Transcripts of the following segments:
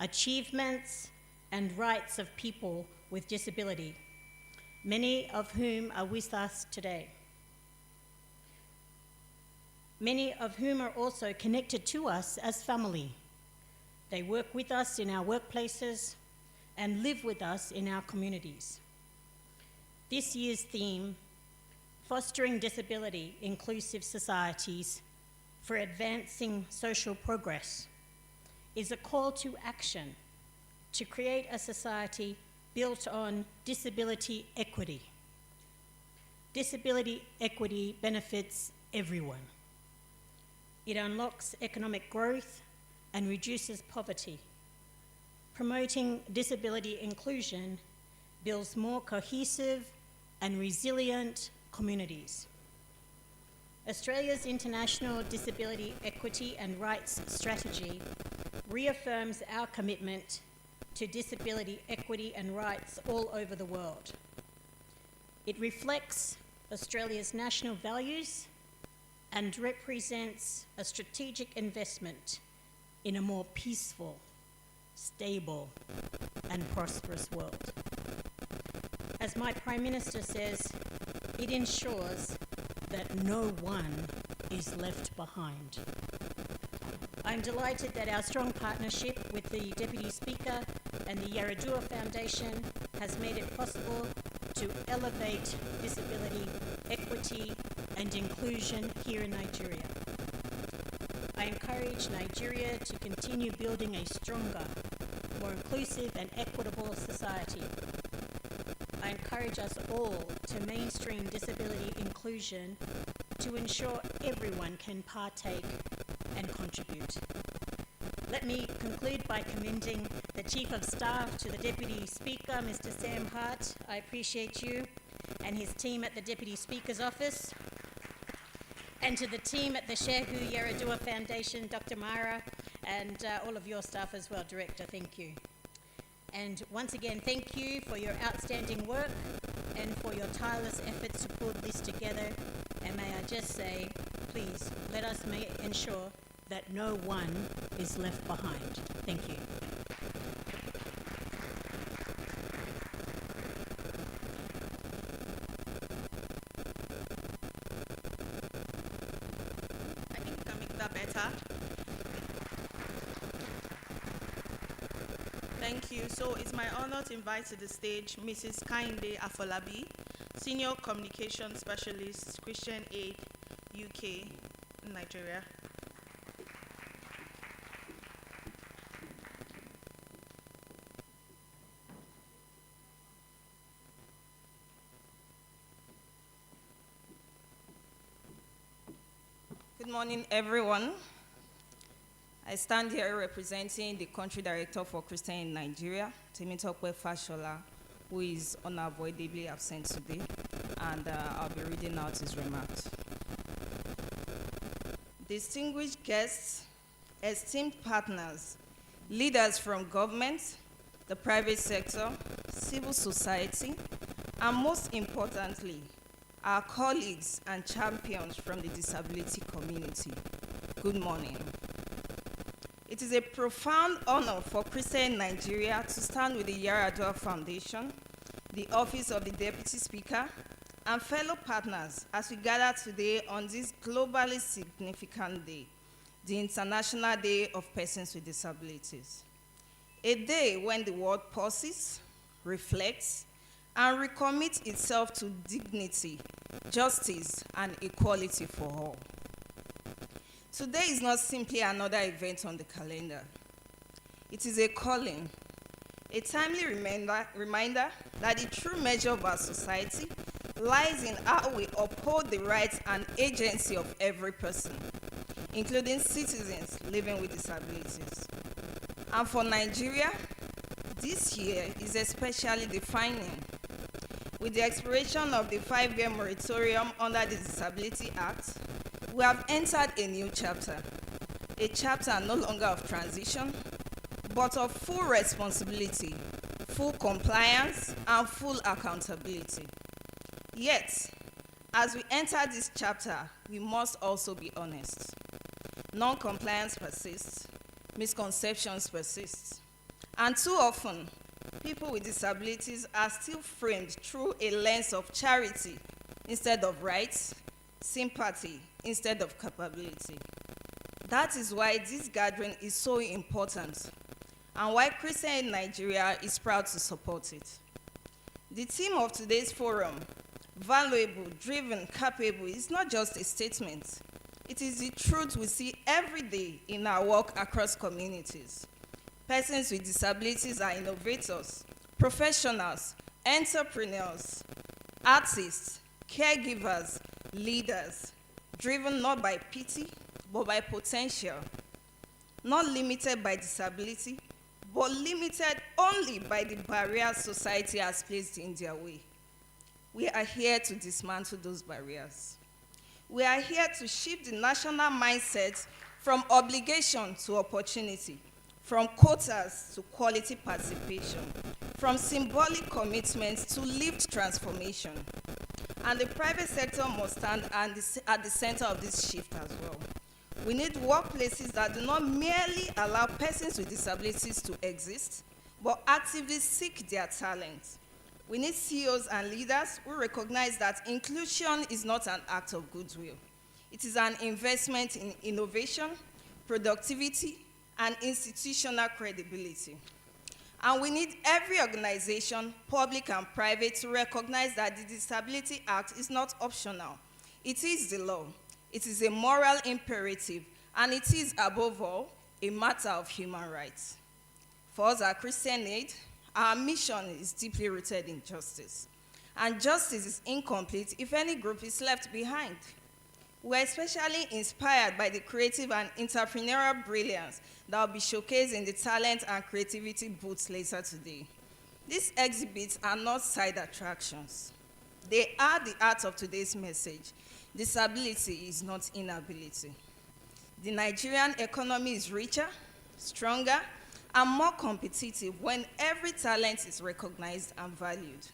achievements, and rights of people with disability, many of whom are with us today. Many of whom are also connected to us as family. They work with us in our workplaces and live with us in our communities. This year's theme, Fostering Disability Inclusive Societies for Advancing Social Progress, is a call to action to create a society built on disability equity. Disability equity benefits everyone. It unlocks economic growth and reduces poverty. Promoting disability inclusion builds more cohesive and resilient communities. Australia's International Disability Equity and Rights Strategy reaffirms our commitment to disability equity and rights all over the world. It reflects Australia's national values and represents a strategic investment in a more peaceful, stable, and prosperous world. As my Prime Minister says, it ensures that no one is left behind. I'm delighted that our strong partnership with the Deputy Speaker and the Yar'Adua Foundation has made it possible to elevate disability equity and inclusion here in Nigeria. I encourage Nigeria to continue building a stronger, more inclusive and equitable society. I encourage us all to mainstream disability inclusion to ensure everyone can partake and contribute. Let me conclude by commending the Chief of Staff to the Deputy Speaker, Mr. Sam Hart. I appreciate you and his team at the Deputy Speaker's Office. And to the team at the Shehu Yar'Adua Foundation, Dr. Myra, and all of your staff as well, Director, thank you. And once again, thank you for your outstanding work and for your tireless efforts to pull this together. And may I just say, please, let us ensure that no one is left behind. Thank you. I think we can make that better. Thank you. So it's my honor to invite to the stage Mrs. Kainde Afolabi, Senior Communication Specialist, Christian Aid, UK, Nigeria. Good morning, everyone. I stand here representing the Country Director for Christian in Nigeria, Temitope Fashola, who is unavoidably absent today, and I'll be reading out his remarks. Distinguished guests, esteemed partners, leaders from government, the private sector, civil society, and most importantly, our colleagues and champions from the disability community. Good morning. It is a profound honor for Christian in Nigeria to stand with the Yar'Adua Foundation, the Office of the Deputy Speaker, and fellow partners as we gather today on this globally significant day, the International Day of Persons with Disabilities. A day when the world pauses, reflects, and recommits itself to dignity, justice, and equality for all. Today is not simply another event on the calendar. It is a calling, a timely reminder that the true measure of our society lies in how we uphold the rights and agency of every person, including citizens living with disabilities. And for Nigeria, this year is especially defining. With the expiration of the 5-year moratorium under the Disability Act, we have entered a new chapter, a chapter no longer of transition, but of full responsibility, full compliance, and full accountability. Yet, as we enter this chapter, we must also be honest. Non-compliance persists, misconceptions persist, And too often, people with disabilities are still framed through a lens of charity instead of rights, sympathy instead of capability. That is why this gathering is so important and why Christian in Nigeria is proud to support it. The theme of today's forum, valuable, driven, capable, is not just a statement. It is the truth we see every day in our work across communities. Persons with disabilities are innovators, professionals, entrepreneurs, artists, caregivers, leaders, driven not by pity, but by potential, not limited by disability, but limited only by the barriers society has placed in their way. We are here to dismantle those barriers. We are here to shift the national mindset from obligation to opportunity, from quotas to quality participation, from symbolic commitments to lived transformation. And the private sector must stand at the center of this shift as well. We need workplaces that do not merely allow persons with disabilities to exist, but actively seek their talent. We need CEOs and leaders who recognize that inclusion is not an act of goodwill. It is an investment in innovation, productivity, and institutional credibility. And we need every organization, public and private, to recognize that the Disability Act is not optional. It is the law. It is a moral imperative, and it is, above all, a matter of human rights. For us at Christian Aid, our mission is deeply rooted in justice. And justice is incomplete if any group is left behind. We're especially inspired by the creative and entrepreneurial brilliance that will be showcased in the talent and creativity booths later today. These exhibits are not side attractions. They are the heart of today's message. Disability is not inability. The Nigerian economy is richer, stronger, and more competitive when every talent is recognized and valued.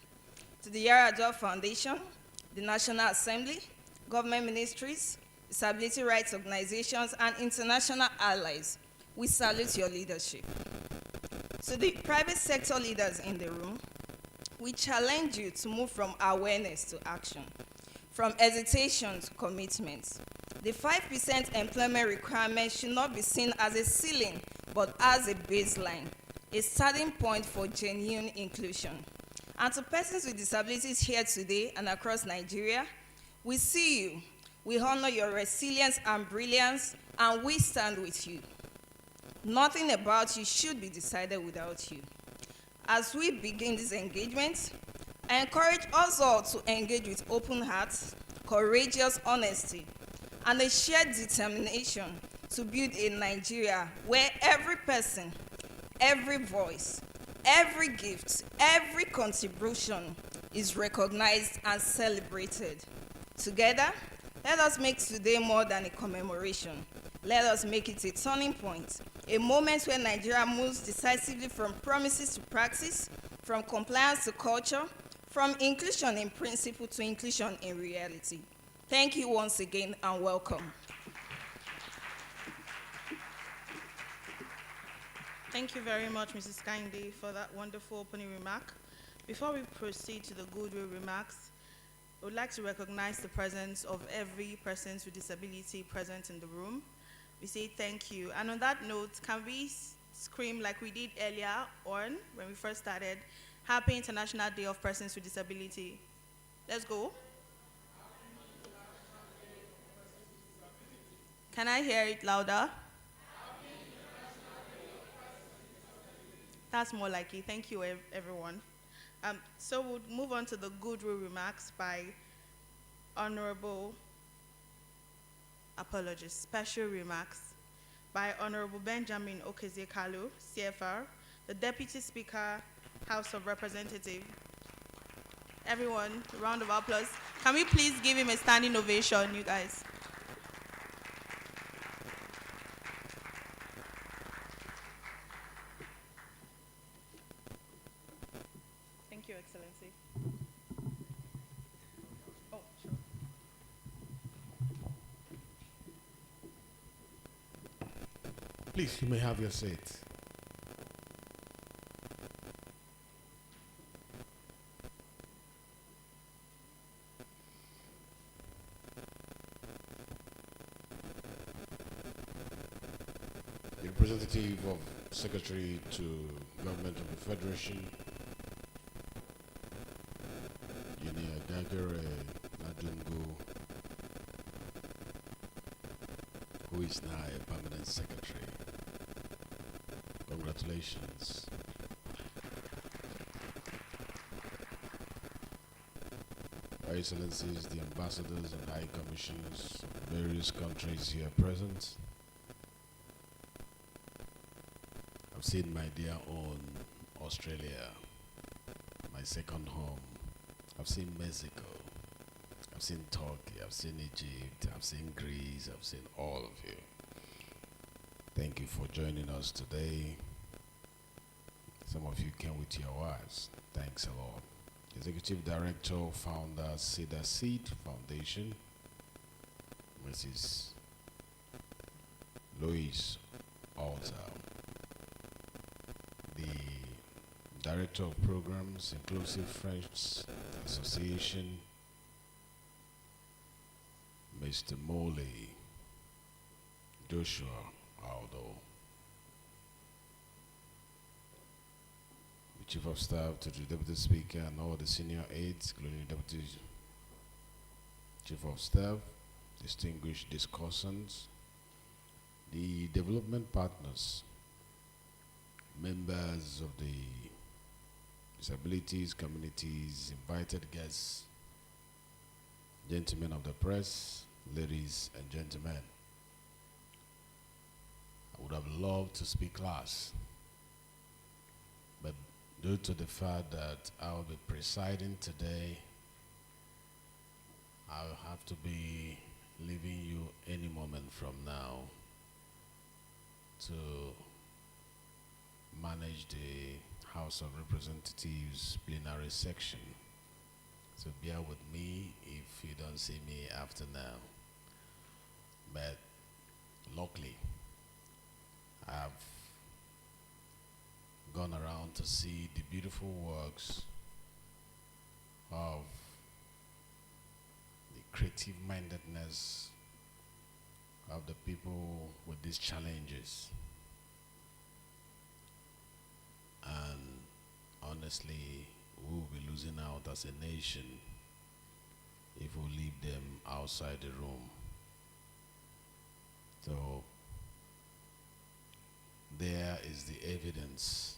To the Yar'Adua Foundation, the National Assembly, government ministries, disability rights organizations, and international allies, we salute your leadership. To the private sector leaders in the room, we challenge you to move from awareness to action, from hesitation to commitment. The 5% employment requirement should not be seen as a ceiling, but as a baseline, a starting point for genuine inclusion. And to persons with disabilities here today and across Nigeria, we see you, we honor your resilience and brilliance, and we stand with you. Nothing about you should be decided without you. As we begin this engagement, I encourage us all to engage with open hearts, courageous honesty, and a shared determination to build a Nigeria where every person, every voice, every gift, every contribution is recognized and celebrated. Together, let us make today more than a commemoration. Let us make it a turning point, a moment where Nigeria moves decisively from promises to practice, from compliance to culture, from inclusion in principle to inclusion in reality. Thank you once again and welcome. Thank you very much, Mrs. Kinde, for that wonderful opening remark. Before we proceed to the goodwill remarks, I would like to recognize the presence of every person with disability present in the room. We say thank you. And on that note, can we scream like we did earlier on when we first started, Happy International Day of Persons with Disability. Let's go. Can I hear it louder? That's more like it. Thank you, everyone. So we'll move on to the goodwill remarks by Honorable, apologies, special remarks by Honorable Benjamin Okezie-Kalu, CFR, the Deputy Speaker, House of Representatives. Everyone, a round of applause. Can we please give him a standing ovation, you guys? Thank you, Excellency. Oh, sure. Please, you may have your seat. representative of Secretary to Government of the Federation, Yar'Adua Nadungo, who is now a permanent secretary. Congratulations. Your Excellencies, the ambassadors and high commissioners of various countries here present. I've seen my dear own Australia, my second home. I've seen Mexico. I've seen Turkey. I've seen Egypt. I've seen Greece. I've seen all of you. Thank you for joining us today. Some of you came with your wives. Thanks a lot. Executive Director, Founder, Cedar Seed Foundation, Mrs. Louise Alta. The Director of Programs, Inclusive Friends Association, Mr. Moley Joshua Aldo. The Chief of Staff to the Deputy Speaker and all the senior aides, including Deputy Chief of Staff, distinguished discussants, the development partners, members of the disabilities communities, invited guests, gentlemen of the press, ladies and gentlemen. I would have loved to speak last, but due to the fact that I'll be presiding today, I'll have to be leaving you any moment from now to manage the House of Representatives plenary section. So bear with me if you don't see me after now. But luckily, I've gone around to see the beautiful works of the creative mindedness of the people with these challenges. And honestly, we will be losing out as a nation if we leave them outside the room. So there is the evidence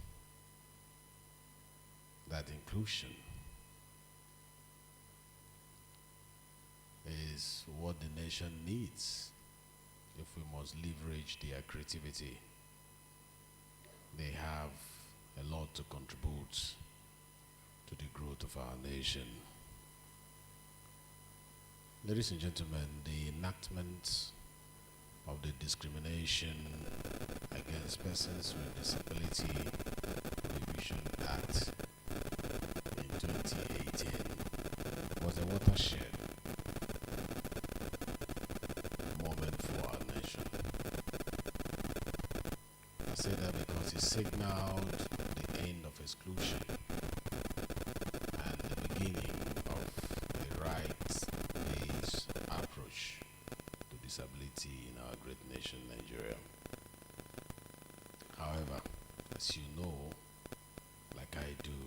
that inclusion is what the nation needs if we must leverage their creativity. They have a lot to contribute to the growth of our nation. Ladies and gentlemen, the enactment of the Discrimination Against Persons with Disability Revision Act in 2018 was a watershed moment for our nation. I say that because it signaled the end of exclusion and the beginning of a rights-based approach to disability in our great nation, Nigeria. However, as you know, like I do,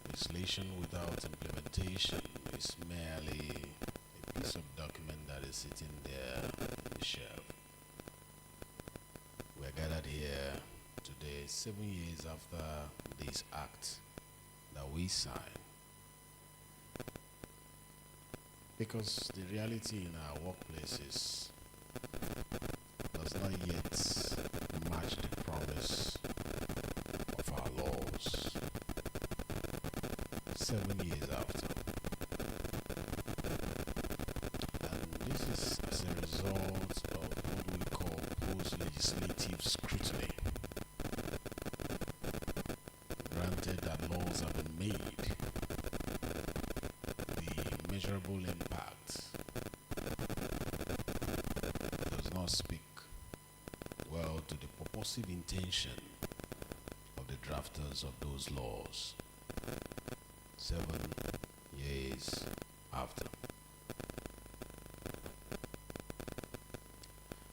legislation without implementation is merely a piece of document that is sitting there on the shelf. We're gathered here today, 7 years after this act that we signed, because the reality in our workplaces does not yet match the promise of our laws. 7 years after. And this is as a result of what we call post-legislative scrutiny. Granted that laws have been made, the measurable impact does not speak well to the purposive intention of the drafters of those laws. 7 years after.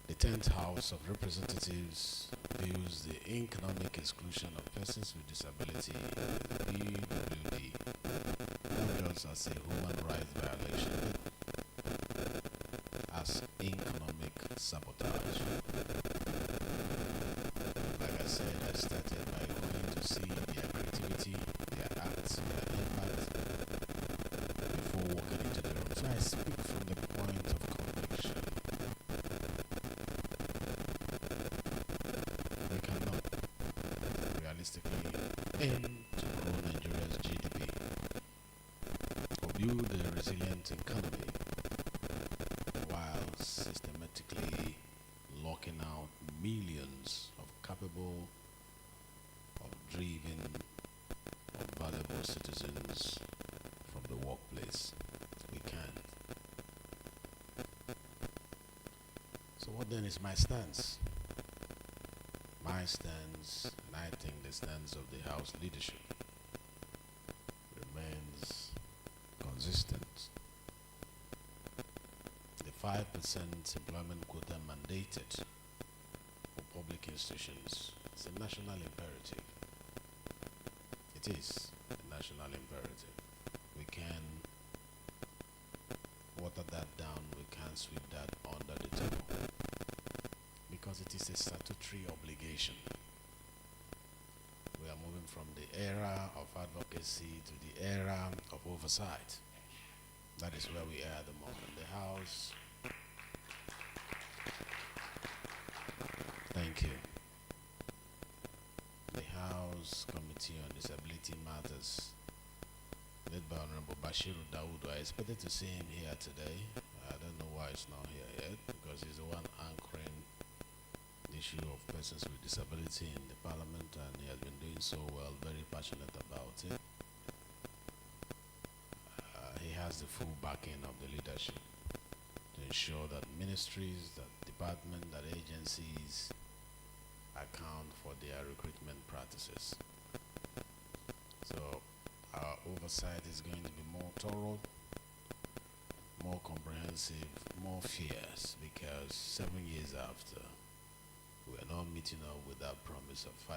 The 10th House of Representatives views the economic exclusion of persons with disability, EWD, not just as a human rights violation, but as economic sabotage. Like I said, I started by going to see their creativity, their acts, their impact before walking into the room. So I speak from the point of conviction. We cannot realistically aim to grow Nigeria's GDP or build a resilient economy while systematically locking out millions of capable, of driven, of valuable citizens from the workplace. We can't. So what then is my stance? My stance, and I think the stance of the House leadership, remains consistent. The 5% employment quota mandated for public institutions is a national imperative. It is a national imperative. We can water that down, we can sweep that under the table, because it is a statutory obligation. We are moving from the era of advocacy to the era of oversight. That is where we are at the moment. The House. Thank you. The House Committee on Disability Matters, led by Honorable Yar'Adua. I expected to see him here today. I don't know why he's not here yet, because he's the one anchoring the issue of persons with disability in the Parliament, and he has been doing so well, very passionate about it. He has the full backing of the leadership to ensure that ministries, that departments, that agencies account for their recruitment practices. So our oversight is going to be more thorough, more comprehensive, more fierce, because 7 years after, we are not meeting up with that promise of 5%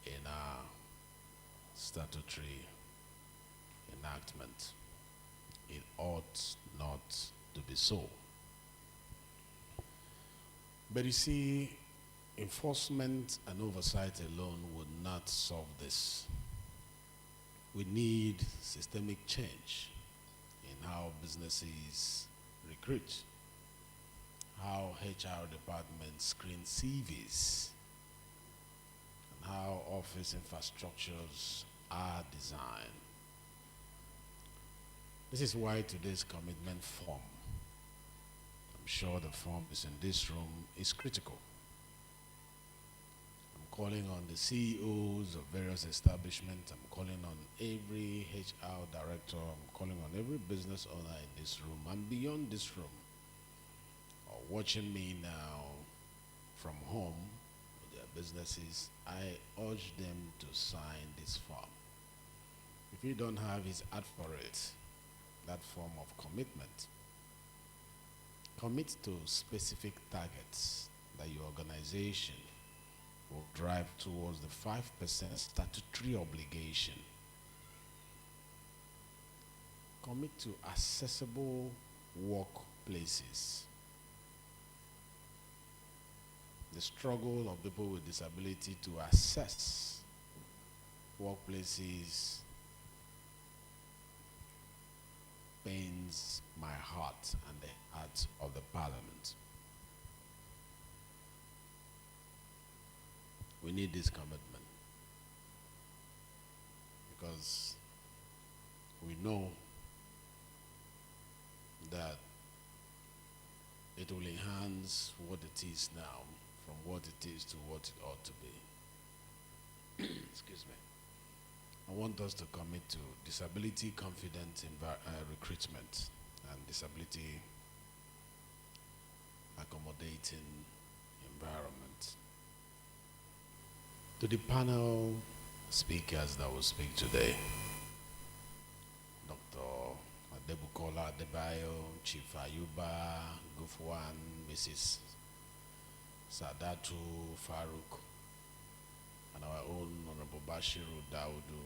in our statutory enactment. It ought not to be so. But you see, enforcement and oversight alone would not solve this. We need systemic change in how businesses recruit, how HR departments screen CVs, and how office infrastructures are designed. This is why today's commitment form, I'm sure the form is in this room, is critical. I'm calling on the CEOs of various establishments, I'm calling on every HR director, I'm calling on every business owner in this room and beyond this room, or watching me now from home with their businesses. I urge them to sign this form. If you don't have his ad for it, that form of commitment, commit to specific targets that your organization will drive towards the 5% statutory obligation. Commit to accessible workplaces. The struggle of people with disability to access workplaces pains my heart and the heart of the Parliament. We need this commitment, because we know that it will enhance what it is now from what it is to what it ought to be. Excuse me. I want us to commit to disability confident recruitment and disability accommodating environment. To the panel speakers that will speak today, Dr. Debukola Adebayo, Chief Ayuba, Gufwan, Mrs. Sadatu Farouk, and our own Honorable Bashiru Daudu,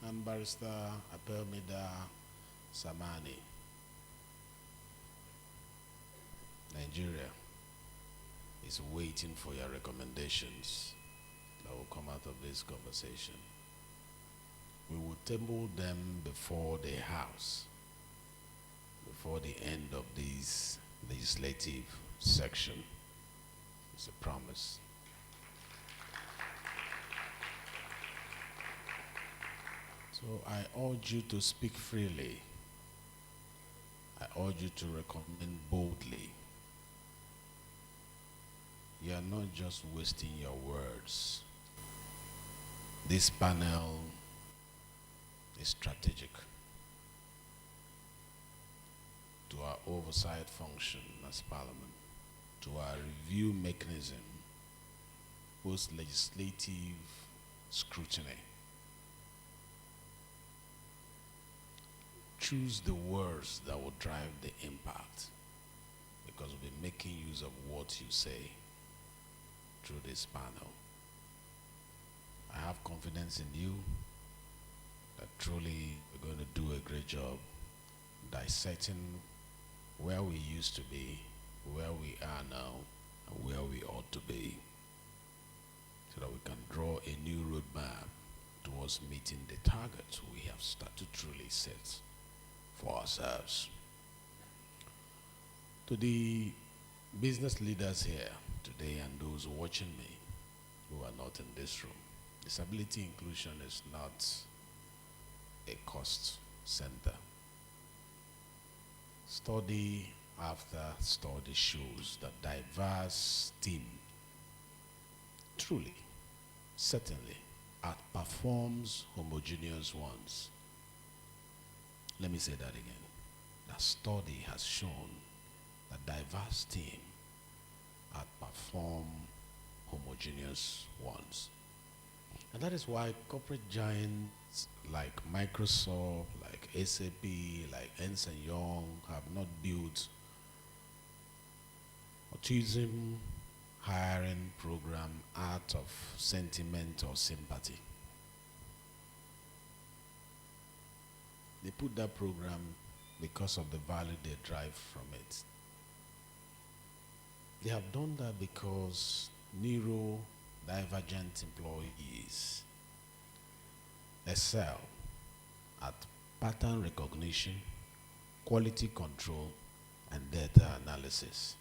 and Barrister Apelmida Samani. Nigeria is waiting for your recommendations that will come out of this conversation. We will table them before the House, before the end of this legislative section. It's a promise. So I urge you to speak freely. I urge you to recommend boldly. You are not just wasting your words. This panel is strategic to our oversight function as Parliament, to our review mechanism, post-legislative scrutiny. Choose the words that will drive the impact, because we'll be making use of what you say through this panel. I have confidence in you that truly we're going to do a great job dissecting where we used to be, where we are now, and where we ought to be, so that we can draw a new roadmap towards meeting the targets we have statutorily set for ourselves. To the business leaders here today and those watching me who are not in this room, disability inclusion is not a cost center. Study after study shows that diverse team truly, certainly outperforms homogeneous ones. Let me say that again. That study has shown that diverse team outperform homogeneous ones. And that is why corporate giants like Microsoft, like SAP, like Ernst & Young have not built autism hiring program out of sentiment or sympathy. They put that program because of the value they drive from it. They have done that because neurodivergent employees excel at pattern recognition, quality control, and data analysis.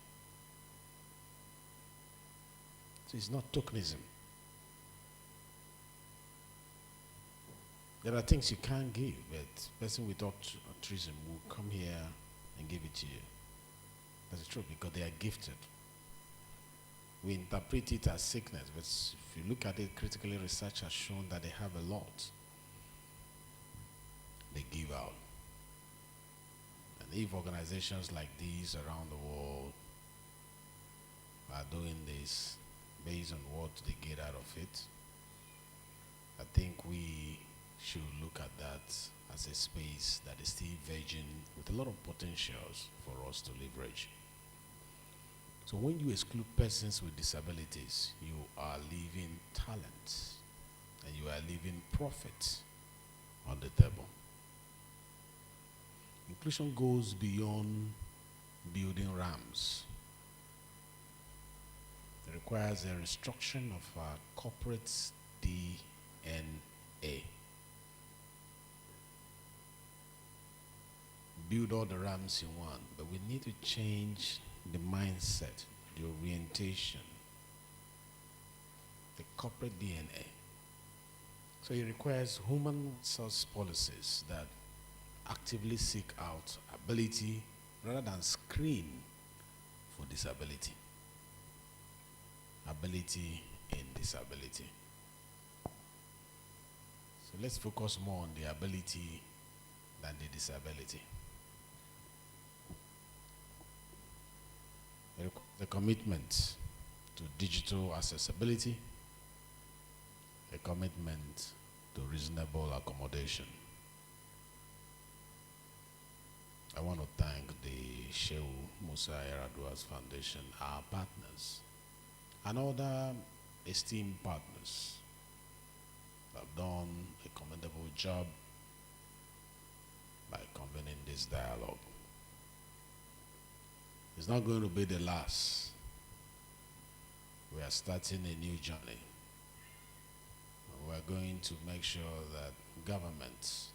So it's not tokenism. There are things you can't give, but a person with autism will come here and give it to you. That's true, because they are gifted. We interpret it as sickness, but if you look at it critically, research has shown that they have a lot they give out. And if organizations like these around the world are doing this based on what they get out of it, I think we should look at that as a space that is still virgin with a lot of potentials for us to leverage. So when you exclude persons with disabilities, you are leaving talent and you are leaving profit on the table. Inclusion goes beyond building ramps. It requires a restructuring of our corporate DNA. Build all the ramps you want, but we need to change the mindset, the orientation, the corporate DNA. So it requires human resource policies that actively seek out ability rather than screen for disability. Ability in disability. So let's focus more on the ability than the disability. The commitment to digital accessibility, a commitment to reasonable accommodation. I want to thank the Shehu Musa Yar'Adua's Foundation, our partners, and other esteemed partners that have done a commendable job by convening this dialogue. It's not going to be the last. We are starting a new journey. We're going to make sure that governments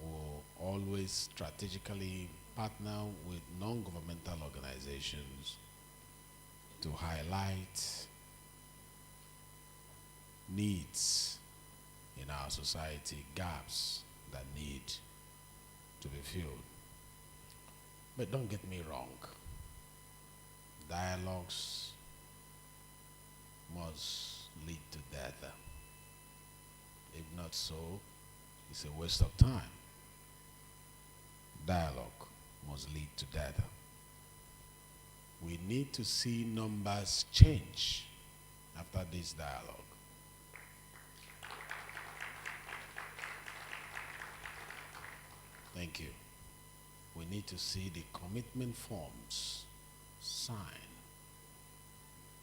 will always strategically partner with non-governmental organizations to highlight needs in our society, gaps that need to be filled. But don't get me wrong, dialogues must lead to death. If not so, it's a waste of time. Dialogue must lead to death. We need to see numbers change after this dialogue. Thank you. We need to see the commitment forms signed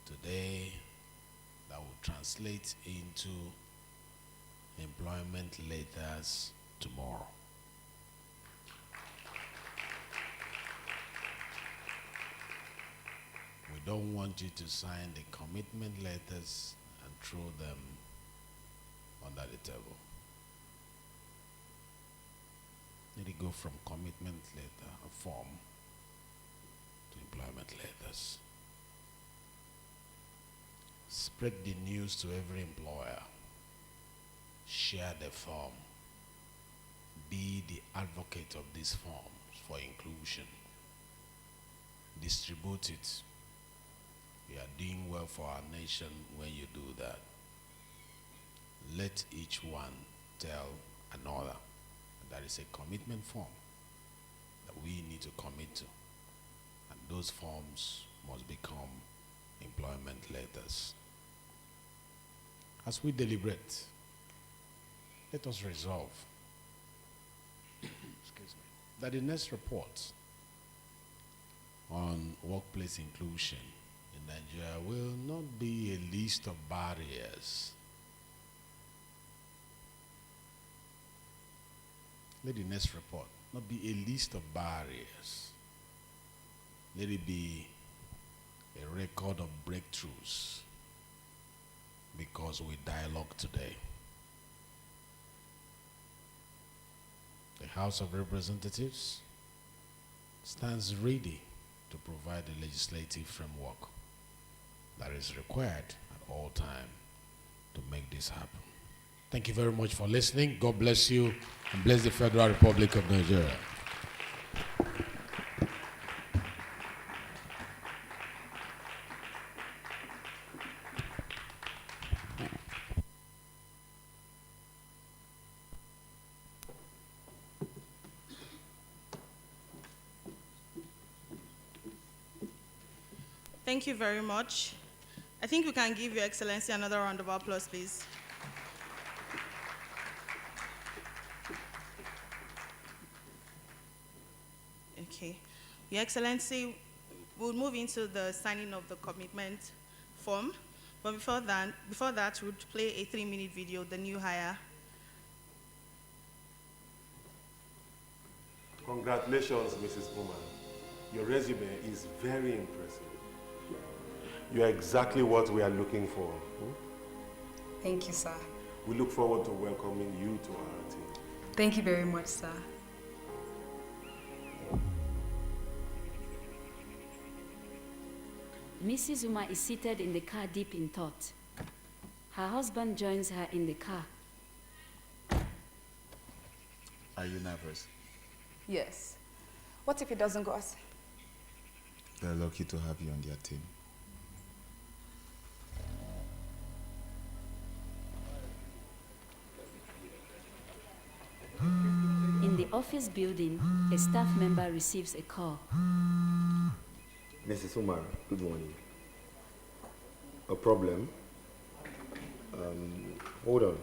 today that will translate into employment letters tomorrow. We don't want you to sign the commitment letters and throw them under the table. Let it go from commitment letter form to employment letters. Spread the news to every employer. Share the form. Be the advocate of these forms for inclusion. Distribute it. You are doing well for our nation when you do that. Let each one tell another. There is a commitment form that we need to commit to. And those forms must become employment letters. As we deliberate, let us resolve that the next report on workplace inclusion in Nigeria will not be a list of barriers. Let the next report not be a list of barriers. Let it be a record of breakthroughs, because we dialogue today. The House of Representatives stands ready to provide the legislative framework that is required at all times to make this happen. Thank you very much for listening. God bless you and bless the Federal Republic of Nigeria. Thank you very much. I think we can give Your Excellency another round of applause, please. Okay. Your Excellency, we'll move into the signing of the commitment form. But before that, we'll play a 3-minute video, the new hire. Congratulations, Mrs. Bowman. Your resume is very impressive. You are exactly what we are looking for. Thank you, sir. We look forward to welcoming you to our team. Thank you very much, sir. Mrs. Uma is seated in the car deep in thought. Her husband joins her in the car. Are you nervous? Yes. What if it doesn't go as? They're lucky to have you on their team. In the office building, a staff member receives a call. Mrs. Umar, good morning. A problem? Hold on.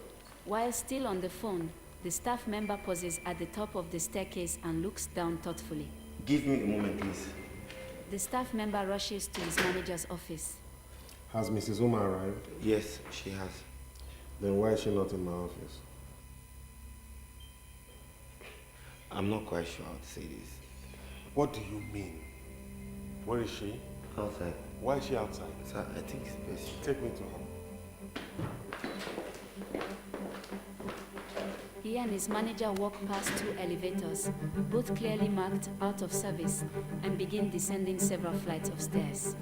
While still on the phone, The staff member pauses at the top of the staircase and looks down thoughtfully. Give me a moment, please. The staff member rushes to his manager's office. Has Mrs. Uma arrived? Yes, she has. Then why is she not in my office? I'm not quite sure how to say this. What do you mean? Where is she? Outside. Why is she outside? Sir, I think it's best. Take me to her. He and his manager walk past 2 elevators, both clearly marked out of service, and begin descending several flights of stairs.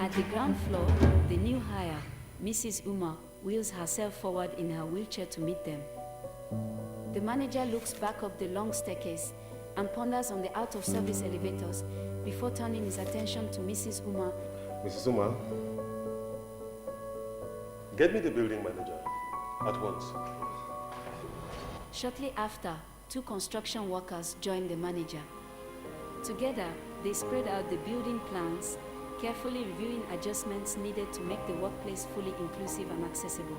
At the ground floor, the new hire, Mrs. Uma, wheels herself forward in her wheelchair to meet them. The manager looks back up the long staircase and ponders on the out-of-service elevators before turning his attention to Mrs. Uma. Mrs. Uma, get me the building manager at once. Shortly after, 2 construction workers join the manager. Together, they spread out the building plans, carefully reviewing adjustments needed to make the workplace fully inclusive and accessible.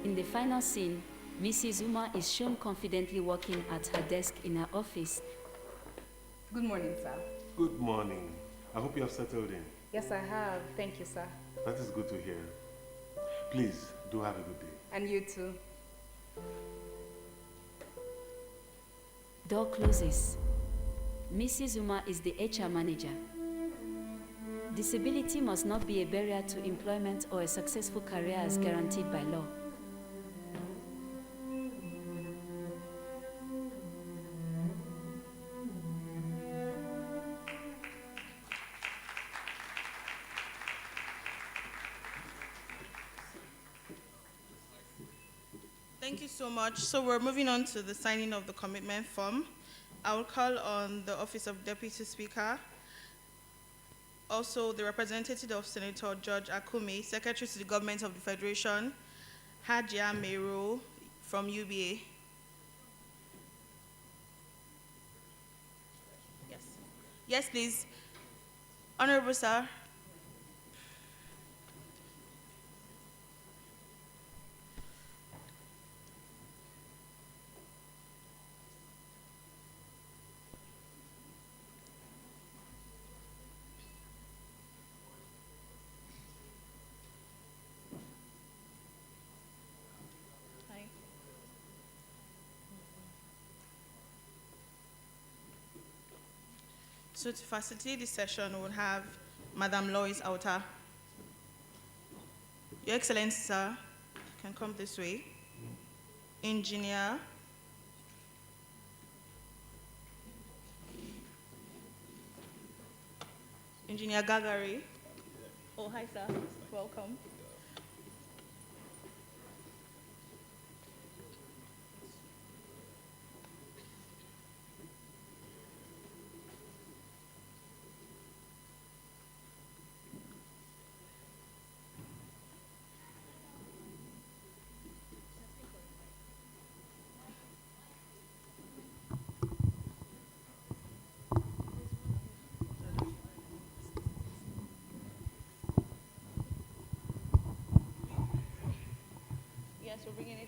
In the final scene, Mrs. Uma is shown confidently working at her desk in her office. Good morning, sir. Good morning. I hope you have settled in. Yes, I have. Thank you, sir. That is good to hear. Please, do have a good day. And you too. Door closes. Mrs. Uma is the HR manager. Disability must not be a barrier to employment or a successful career as guaranteed by law. Thank you so much. So we're moving on to the signing of the commitment form. I will call on the Office of Deputy Speaker, also the representative of Senator George Akume, Secretary to the Government of the Federation, Hajia Mero from UBA. Yes. Yes, please. Honorable Sir. So to facilitate this session, we'll have Madam Lois Auta. Your Excellency, sir, you can come this way. Engineer Gagari. Oh, hi, sir. Welcome. Yes, we're bringing it.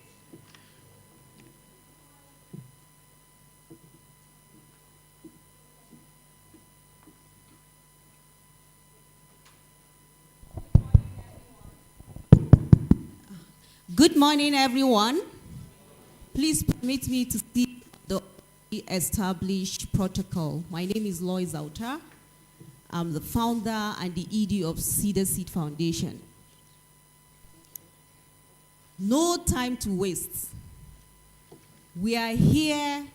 Good morning, everyone. Please permit me to see the established protocol. My name is Lois Auta. I'm the founder and the ED of Cedar Seed Foundation. No time to waste. We are here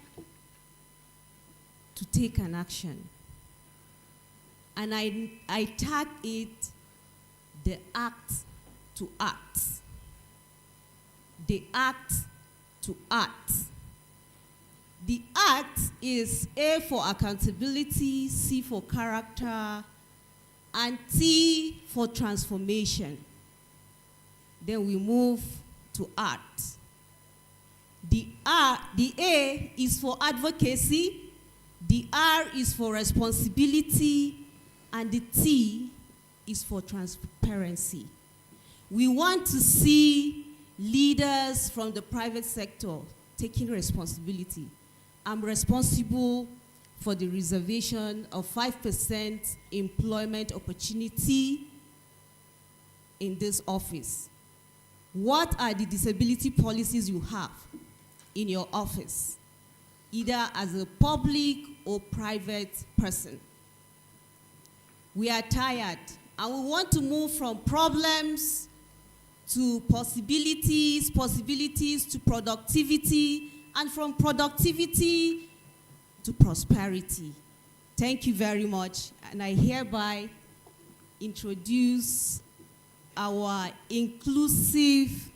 to take an action. And I tag it the act to act. The act to act. The act is A for accountability, C for character, and T for transformation. Then we move to art. The A is for advocacy, the R is for responsibility, And the T is for transparency. We want to see leaders from the private sector taking responsibility. I'm responsible for the reservation of 5% employment opportunity in this office. What are the disability policies you have in your office, either as a public or private person? We are tired, and we want to move from problems to possibilities, possibilities to productivity, and from productivity to prosperity. Thank you very much, and I hereby introduce our inclusive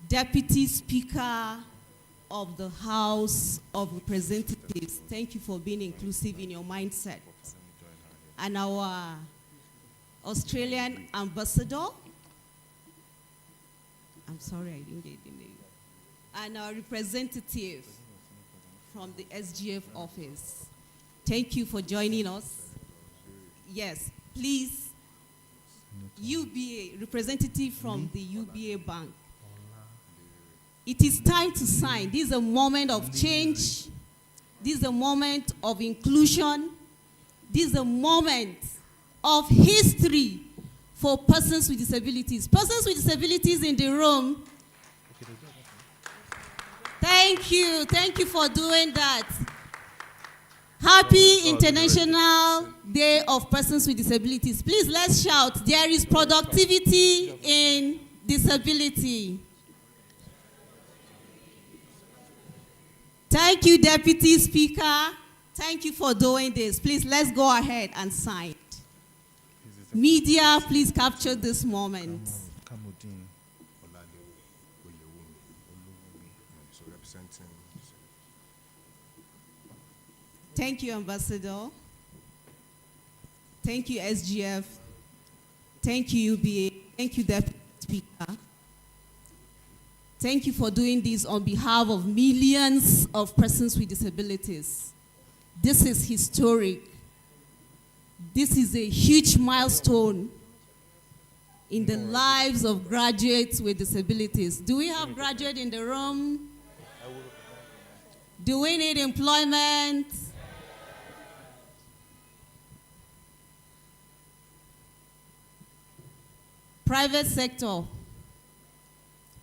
Deputy Speaker of the House of Representatives. Thank you for being inclusive in your mindset. And our Australian ambassador. I'm sorry, I didn't get the name. And our representative from the SGF office. Thank you for joining us. Yes, please, UBA, representative from the UBA Bank. It is time to sign. This is a moment of change. This is a moment of inclusion. This is a moment of history for persons with disabilities. Persons with disabilities in the room. Thank you. Thank you for doing that. Happy International Day of Persons with Disabilities. Please, let's shout. There is productivity in disability. Thank you, Deputy Speaker. Thank you for doing this. Please, let's go ahead and sign. Media, please capture this moment. Thank you, Ambassador. Thank you, SGF. Thank you, UBA. Thank you, Deputy Speaker. Thank you for doing this on behalf of millions of persons with disabilities. This is historic. This is a huge milestone in the lives of graduates with disabilities. Do we have graduates in the room? Do we need employment? Private sector,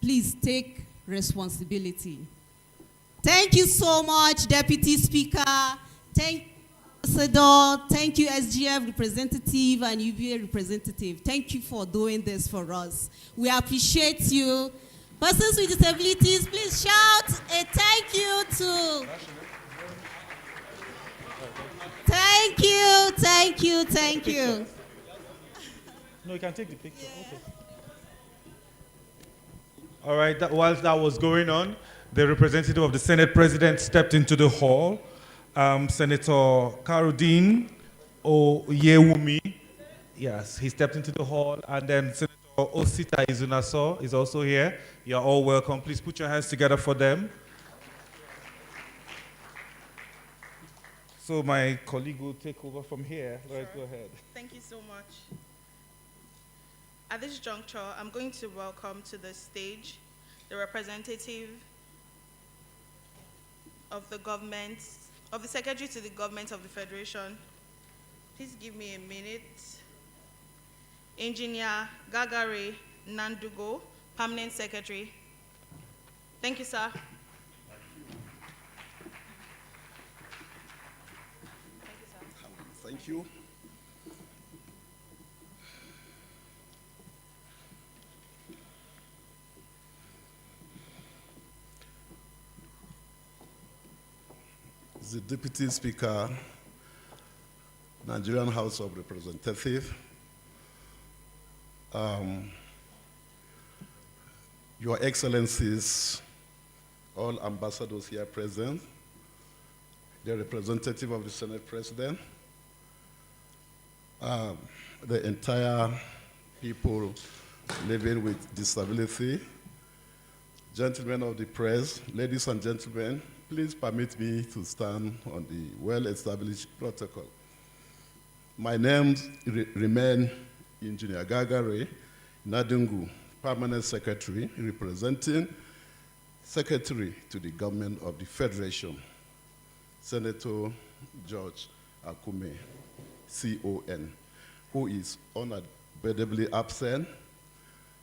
please take responsibility. Thank you so much, Deputy Speaker. Thank you, Ambassador. Thank you, SGF representative and UBA representative. Thank you for doing this for us. We appreciate you. Persons with disabilities, please shout a thank you to. Thank you, thank you, thank you. No, you can take the picture. Yeah. Okay. All right, whilst that was going on, the representative of the Senate President stepped into the hall. Senator Karudin Oyewumi, yes, he stepped into the hall. And then Senator Osita Izunaso is also here. You're all welcome. Please put your hands together for them. So my colleague will take over from here. Sure. Right, go ahead. Thank you so much. At this juncture, I'm going to welcome to the stage the representative of the government, of the Secretary to the Government of the Federation. Please give me a minute. Engineer Gagare Nandugo, Permanent Secretary. Thank you, sir. Thank you. The Deputy Speaker, Nigerian House of Representatives, Your Excellencies, all ambassadors here present, the representative of the Senate President, the entire people living with disability, gentlemen of the press, ladies and gentlemen, please permit me to stand on the well-established protocol. My name remain Engineer Gagare Nadungu, Permanent Secretary, representing Secretary to the Government of the Federation, Senator George Akume, CON, who is unavoidably absent.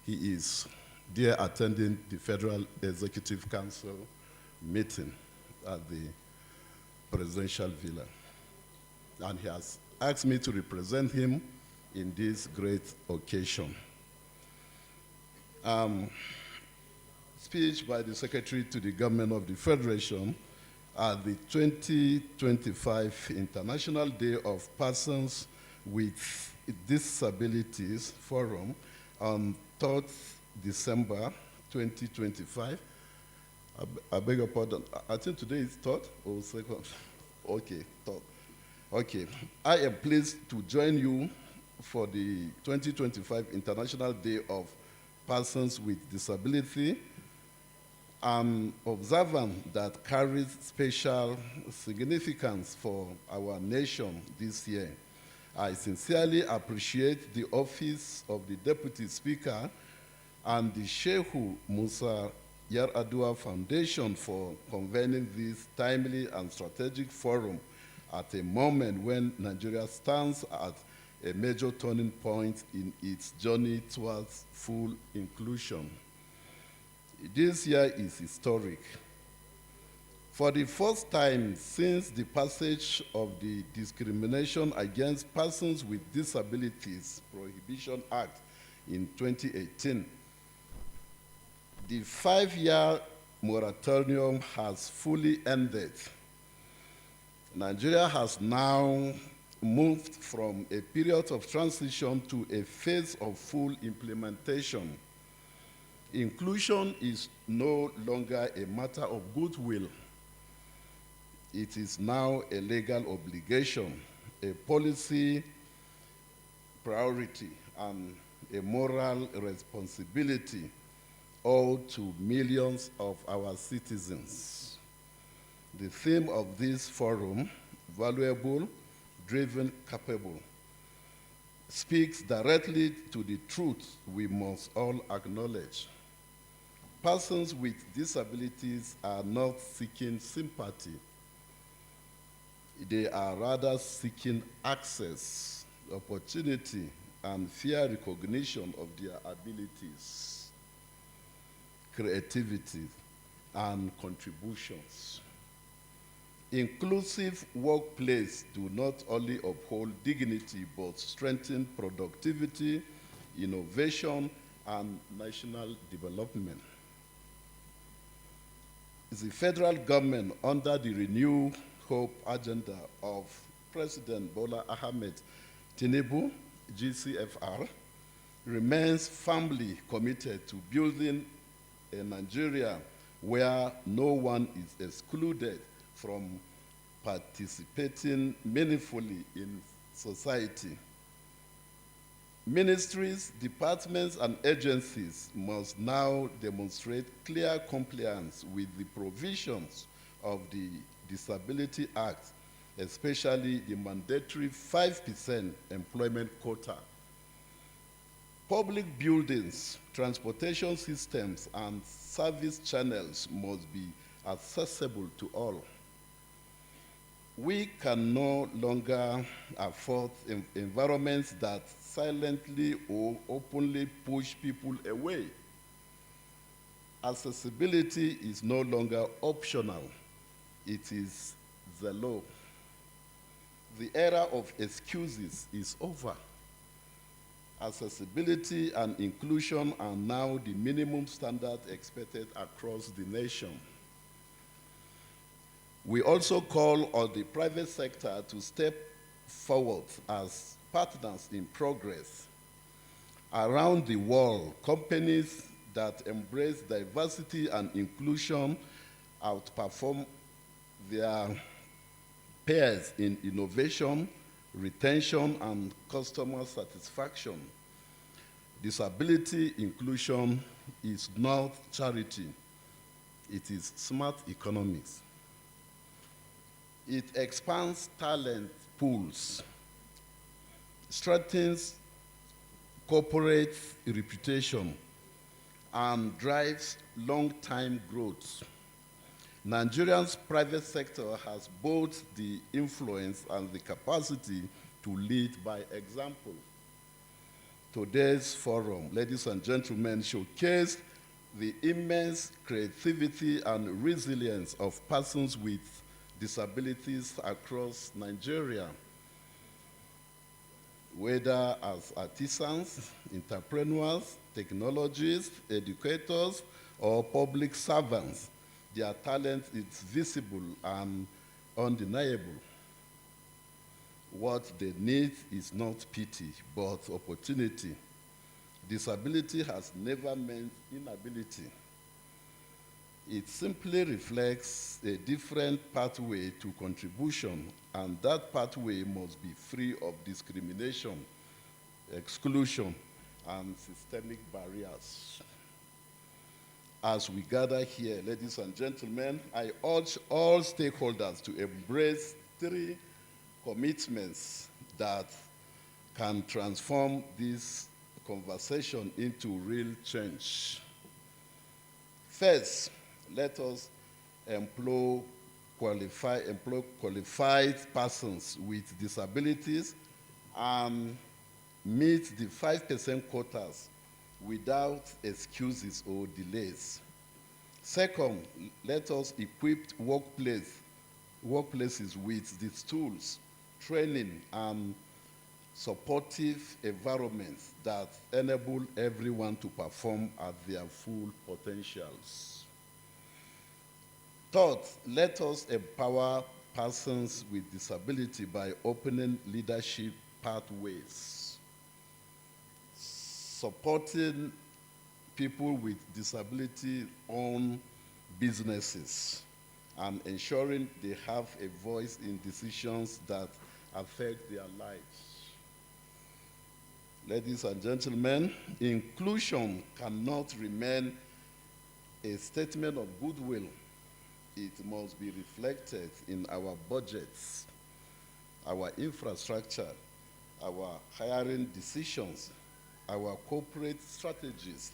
He is there attending the Federal Executive Council meeting at the Presidential Villa. And he has asked me to represent him in this great occasion. Speech by the Secretary to the Government of the Federation at the 2025 International Day of Persons with Disabilities Forum on 3rd December 2025. I beg your pardon. I think today is 3rd or 2nd? Okay, 3rd. Okay. I am pleased to join you for the 2025 International Day of Persons with Disability, an observance that carries special significance for our nation this year. I sincerely appreciate the Office of the Deputy Speaker and the Sheikh Musa Yar'Adua Foundation for convening this timely and strategic forum at a moment when Nigeria stands at a major turning point in its journey towards full inclusion. This year is historic. For the first time since the passage of the Discrimination Against Persons with Disabilities Prohibition Act in 2018, the 5-year moratorium has fully ended. Nigeria has now moved from a period of transition to a phase of full implementation. Inclusion is no longer a matter of goodwill. It is now a legal obligation, a policy priority, and a moral responsibility owed to millions of our citizens. The theme of this forum, valuable, driven, capable, speaks directly to the truth we must all acknowledge. Persons with disabilities are not seeking sympathy. They are rather seeking access, opportunity, and fair recognition of their abilities, creativity, and contributions. Inclusive workplace do not only uphold dignity, but strengthen productivity, innovation, and national development. The federal government, under the Renew Hope agenda of President Bola Ahmed Tinubu, GCFR, remains firmly committed to building a Nigeria where no one is excluded from participating meaningfully in society. Ministries, departments, and agencies must now demonstrate clear compliance with the provisions of the Disability Act, especially the mandatory 5% employment quota. Public buildings, transportation systems, and service channels must be accessible to all. We can no longer afford environments that silently or openly push people away. Accessibility is no longer optional. It is the law. The era of excuses is over. Accessibility and inclusion are now the minimum standard expected across the nation. We also call on the private sector to step forward as partners in progress. Around the world, companies that embrace diversity and inclusion outperform their peers in innovation, retention, and customer satisfaction. Disability inclusion is not charity. It is smart economics. It expands talent pools, strengthens corporate reputation, and drives long-term growth. Nigeria's private sector has both the influence and the capacity to lead by example. Today's forum, ladies and gentlemen, showcased the immense creativity and resilience of persons with disabilities across Nigeria, whether as artisans, entrepreneurs, technologists, educators, or public servants. Their talent is visible and undeniable. What they need is not pity, but opportunity. Disability has never meant inability. It simply reflects a different pathway to contribution, and that pathway must be free of discrimination, exclusion, and systemic barriers. As we gather here, ladies and gentlemen, I urge all stakeholders to embrace 3 commitments that can transform this conversation into real change. First, let us employ qualified persons with disabilities and meet the 5% quotas without excuses or delays. Second, let us equip workplaces with these tools, training, and supportive environments that enable everyone to perform at their full potentials. Third, let us empower persons with disability by opening leadership pathways, supporting people with disability-owned businesses, and ensuring they have a voice in decisions that affect their lives. Ladies and gentlemen, inclusion cannot remain a statement of goodwill. It must be reflected in our budgets, our infrastructure, our hiring decisions, our corporate strategies,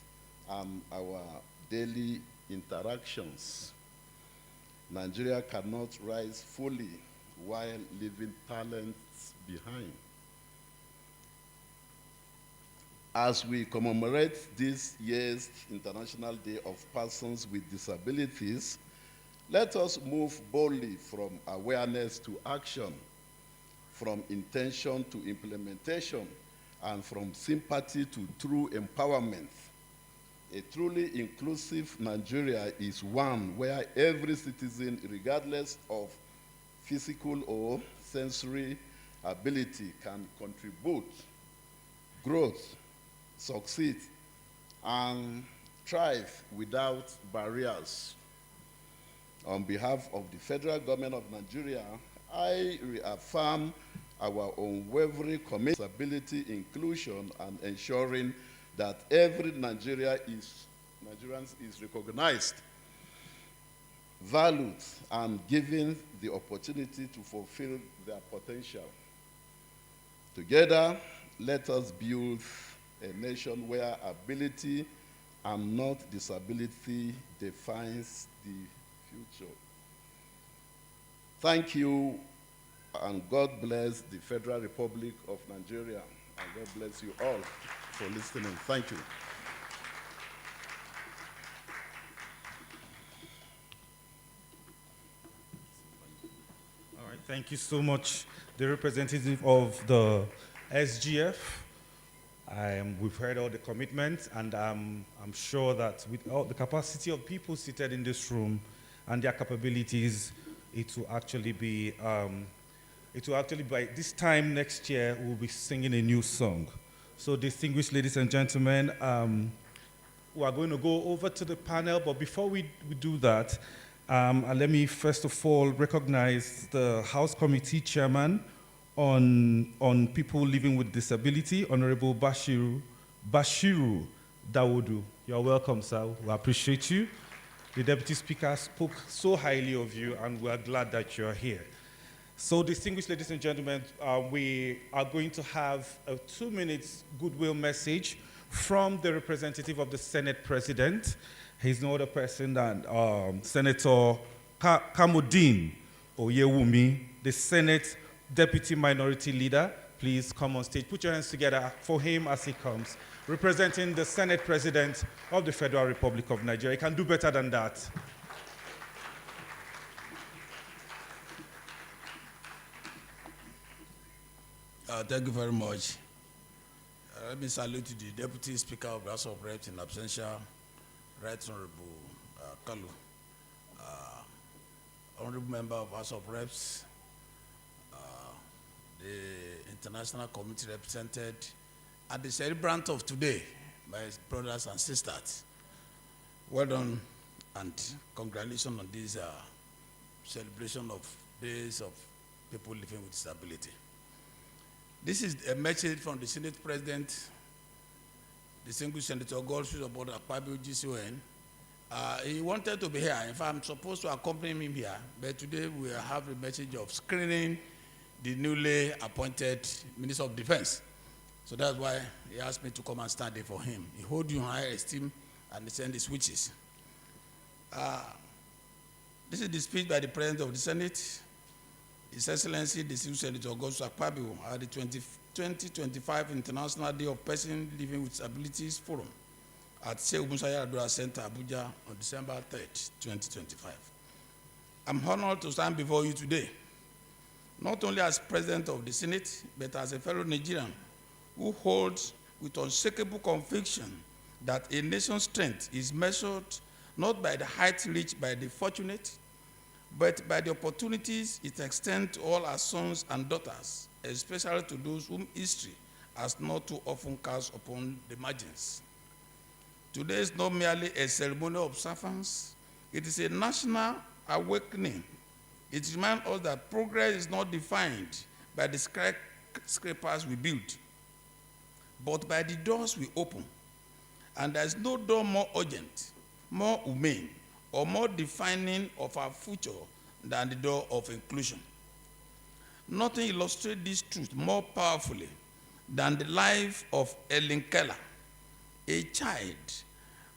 and our daily interactions. Nigeria cannot rise fully while leaving talents behind. As we commemorate this year's International Day of Persons with Disabilities, let us move boldly from awareness to action, from intention to implementation, and from sympathy to true empowerment. A truly inclusive Nigeria is one where every citizen, regardless of physical or sensory ability, can contribute, growth, succeed, and thrive without barriers. On behalf of the federal government of Nigeria, I reaffirm our unwavering commitment to disability inclusion and ensuring that every Nigerian is recognized, valued, and given the opportunity to fulfill their potential. Together, let us build a nation where ability and not disability defines the future. Thank you, and God bless the Federal Republic of Nigeria, and God bless you all for listening. Thank you. All right, thank you so much, the representative of the SGF. We've heard all the commitments, and I'm sure that with all the capacity of people seated in this room and their capabilities, it will actually be by this time next year, we'll be singing a new song. So distinguished ladies and gentlemen, we are going to go over to the panel, but before we do that, let me first of all recognize the House Committee Chairman on people living with disability, Honorable Bashiru Dawodu. You're welcome, sir. We appreciate you. The Deputy Speaker spoke so highly of you, and we're glad that you're here. So, distinguished ladies and gentlemen, we are going to have a 2-minute goodwill message from the representative of the Senate President. He's no other person than Senator Kamudeen Oyewumi, the Senate Deputy Minority Leader. Please come on stage. Put your hands together for him as he comes, representing the Senate President of the Federal Republic of Nigeria. He can do better than that. Thank you very much. Let me salute the Deputy Speaker of the House of Reps in absentia, Right Honorable Kalu, Honorable Member of House of Reps, the international community represented, and the celebrant of today, my brothers and sisters. Well done and congratulations on this celebration of days of people living with disability. This is a message from the Senate President, distinguished Senator Goldfish about Akpabio GCON. He wanted to be here. In fact, I'm supposed to accompany him here, but today we have a message of screening the newly appointed Minister of Defense. So that's why he asked me to come and stand there for him. He holds you in high esteem and he sends his wishes. This is the speech by the President of the Senate, His Excellency, the Senator Goldfish Akpabio, at the 2025 International Day of Persons Living with Disabilities Forum at Yar'Adua Center, Abuja, on December 3rd, 2025. I'm honored to stand before you today, not only as President of the Senate, but as a fellow Nigerian who holds with unshakable conviction that a nation's strength is measured not by the height reached by the fortunate, but by the opportunities it extends to all our sons and daughters, especially to those whom history has not too often cast upon the margins. Today is not merely a ceremonial observance, it is a national awakening. It reminds us that progress is not defined by the skyscrapers we build, but by the doors we open. And there is no door more urgent, more humane, or more defining of our future than the door of inclusion. Nothing illustrates this truth more powerfully than the life of Ellen Keller, a child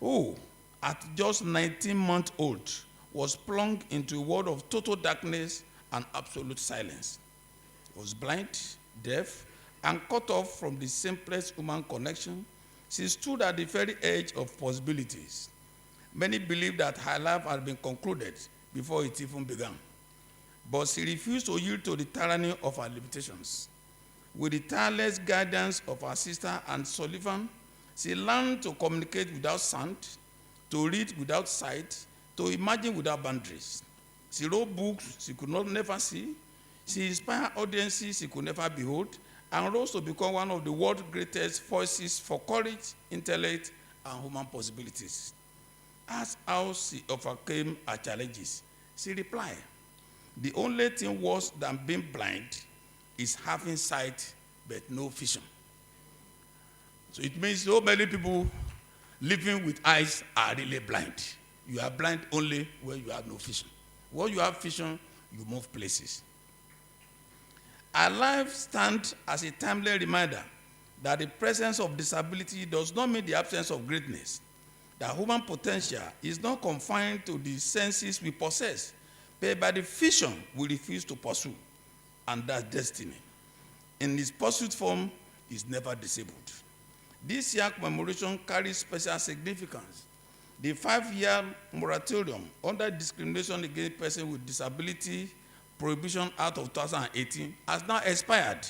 who, at just 19 months old, was plunged into a world of total darkness and absolute silence. He was blind, deaf, and cut off from the simplest human connection. She stood at the very edge of possibilities. Many believe that her life had been concluded before it even began. But she refused to yield to the tyranny of her limitations. With the tireless guidance of her sister Anne Sullivan, she learned to communicate without sound, to read without sight, to imagine without boundaries. She wrote books she could never see. She inspired audiences she could never behold, and rose to become one of the world's greatest voices for courage, intellect, and human possibilities. Asked how she overcame her challenges, she replied, "The only thing worse than being blind is having sight but no vision." So it means so many people living with eyes are really blind. You are blind only when you have no vision. When you have vision, you move places. Our life stands as a timely reminder that the presence of disability does not mean the absence of greatness. That human potential is not confined to the senses we possess, but by the vision we refuse to pursue, and that's destiny. In its pursuit form, is never disabled. This year commemoration carries special significance. The 5-year moratorium under discrimination against persons with disability Prohibition Act of 2018 has now expired.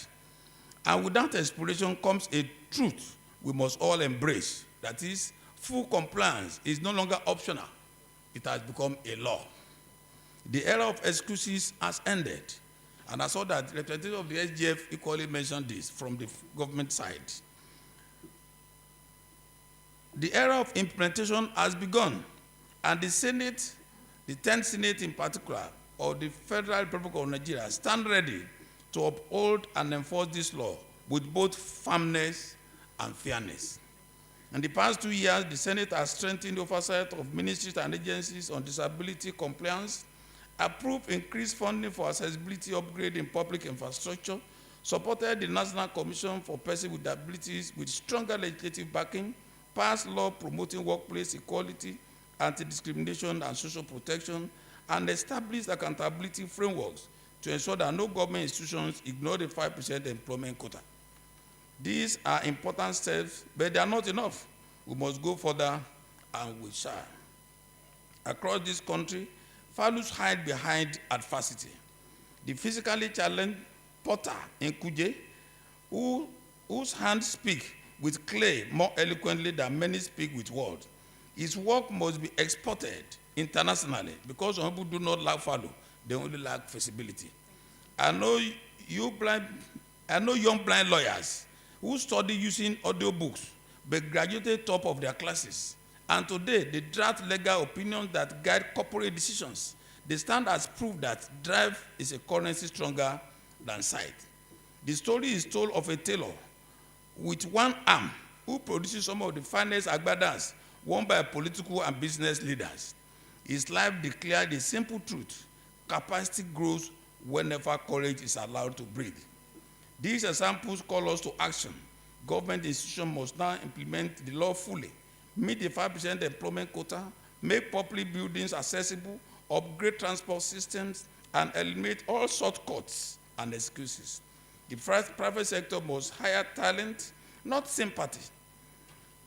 And with that expiration comes a truth we must all embrace. That is, full compliance is no longer optional. It has become a law. The era of excuses has ended. And I saw that the representative of the SGF equally mentioned this from the government side. The era of implementation has begun, and the Senate, the 10th Senate in particular, of the Federal Republic of Nigeria, stand ready to uphold and enforce this law with both firmness and fairness. In the past 2 years, the Senate has strengthened the oversight of ministries and agencies on disability compliance approved increased funding for accessibility upgrade in public infrastructure, supported the National Commission for Persons with Disabilities with stronger legislative backing, passed law promoting workplace equality, anti-discrimination and social protection, and established accountability frameworks to ensure that no government institutions ignore the 5% employment quota. These are important steps, but they are not enough. We must go further, and we shall. Across this country, values hide behind adversity. The physically challenged potter in Kuje, whose hands speak with clay more eloquently than many speak with words, his work must be exported internationally because some people do not lack value, they only lack feasibility. I know young blind lawyers who study using audiobooks but graduated top of their classes. And today, they draft legal opinions that guide corporate decisions. They stand as proof that drive is a currency stronger than sight. The story is told of a tailor with one arm who produces some of the finest agbadas worn by political and business leaders. His life declared the simple truth: capacity grows whenever courage is allowed to breathe. These examples call us to action. Government institutions must now implement the law fully, meet the 5% employment quota, make public buildings accessible, upgrade transport systems, and eliminate all shortcuts and excuses. The private sector must hire talent, not sympathy.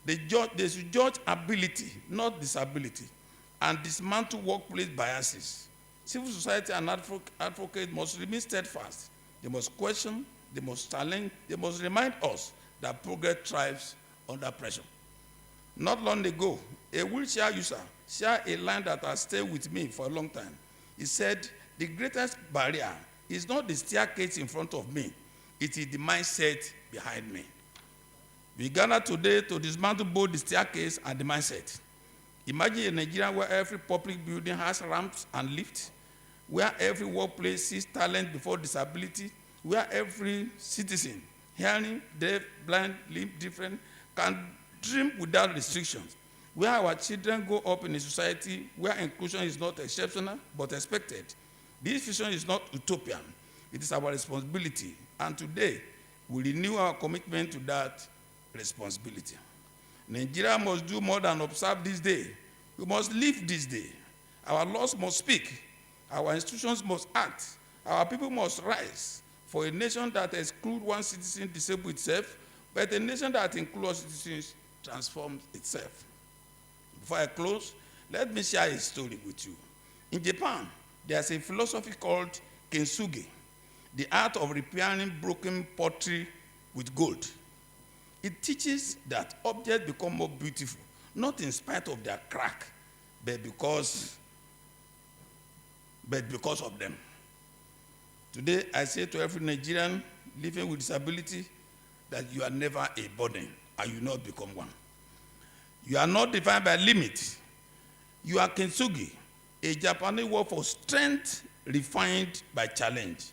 They should judge ability, not disability, and dismantle workplace biases. Civil society and advocates must remain steadfast. They must question, they must challenge, they must remind us that progress thrives under pressure. Not long ago, a wheelchair user shared a line that has stayed with me for a long time. He said, "The greatest barrier is not the staircase in front of me, it is the mindset behind me." We gather today to dismantle both the staircase and the mindset. Imagine a Nigeria where every public building has ramps and lifts, where every workplace sees talent before disability, where every citizen, hearing, deaf, blind, limb different, can dream without restrictions, where our children grow up in a society where inclusion is not exceptional but expected. This vision is not utopian. It is our responsibility. And today, we renew our commitment to that responsibility. Nigeria must do more than observe this day. We must live this day. Our laws must speak. Our institutions must act. Our people must rise. For a nation that excludes one citizen disables itself, but a nation that includes all citizens transforms itself. Before I close, let me share a story with you. In Japan, there's a philosophy called kintsugi, the art of repairing broken pottery with gold. It teaches that objects become more beautiful, not in spite of their crack, but because of them. Today, I say to every Nigerian living with disability that you are never a burden and you not become one. You are not defined by limit. You are kintsugi, a Japanese word for strength refined by challenge,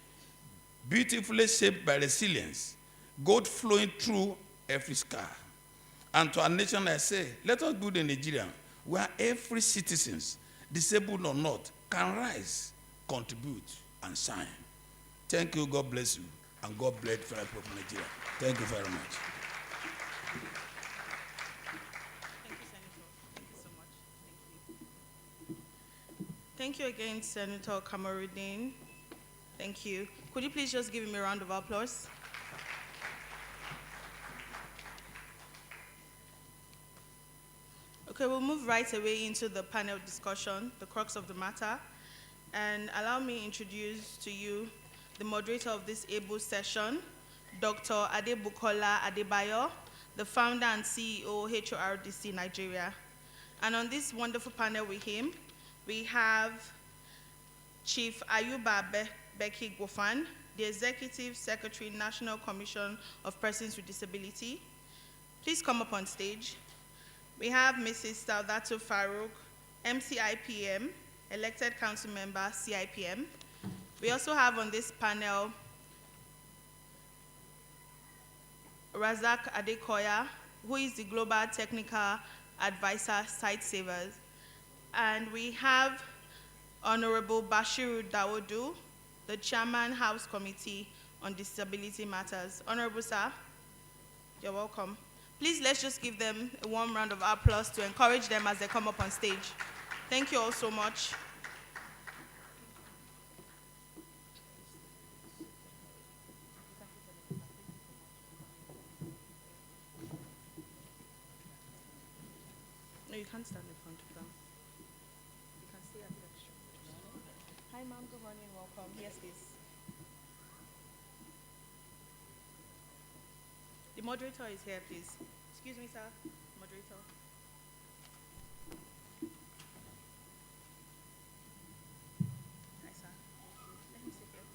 beautifully shaped by resilience, gold flowing through every scar. And to our nation, I say, let us build a Nigeria where every citizen, disabled or not, can rise, contribute, and shine. Thank you, God bless you, and God bless the people of Nigeria. Thank you very much. Thank you, Senator. Thank you so much. Thank you. Thank you again, Senator Kamarudin. Thank you. Could you please just give him a round of applause? Okay, we'll move right away into the panel discussion, the crux of the matter. And allow me to introduce to you the moderator of this able session, Dr. Adebukola Adebayo, the founder and CEO, HORDC Nigeria. And on this wonderful panel with him, we have Chief Ayuba Beki Gofan, the Executive Secretary, National Commission of Persons with Disability. Please come up on stage. We have Mrs. Saudatu Farouk, MCIPM, elected council member, CIPM. We also have on this panel Razak Adekoya, who is the Global Technical Advisor, Site Savers. And we have Honorable Bashiru Dawodu, the Chairman, House Committee on Disability Matters. Honorable Sir, you're welcome. Please, let's just give them a warm round of applause to encourage them as they come up on stage. Thank you all so much. No, you can't stand in front of them. You can stay at the extra. Hi, ma'am. Good morning. Welcome. Yes, please. The moderator is here, please. Excuse me, sir. Moderator. Hi, sir. Let me sit here.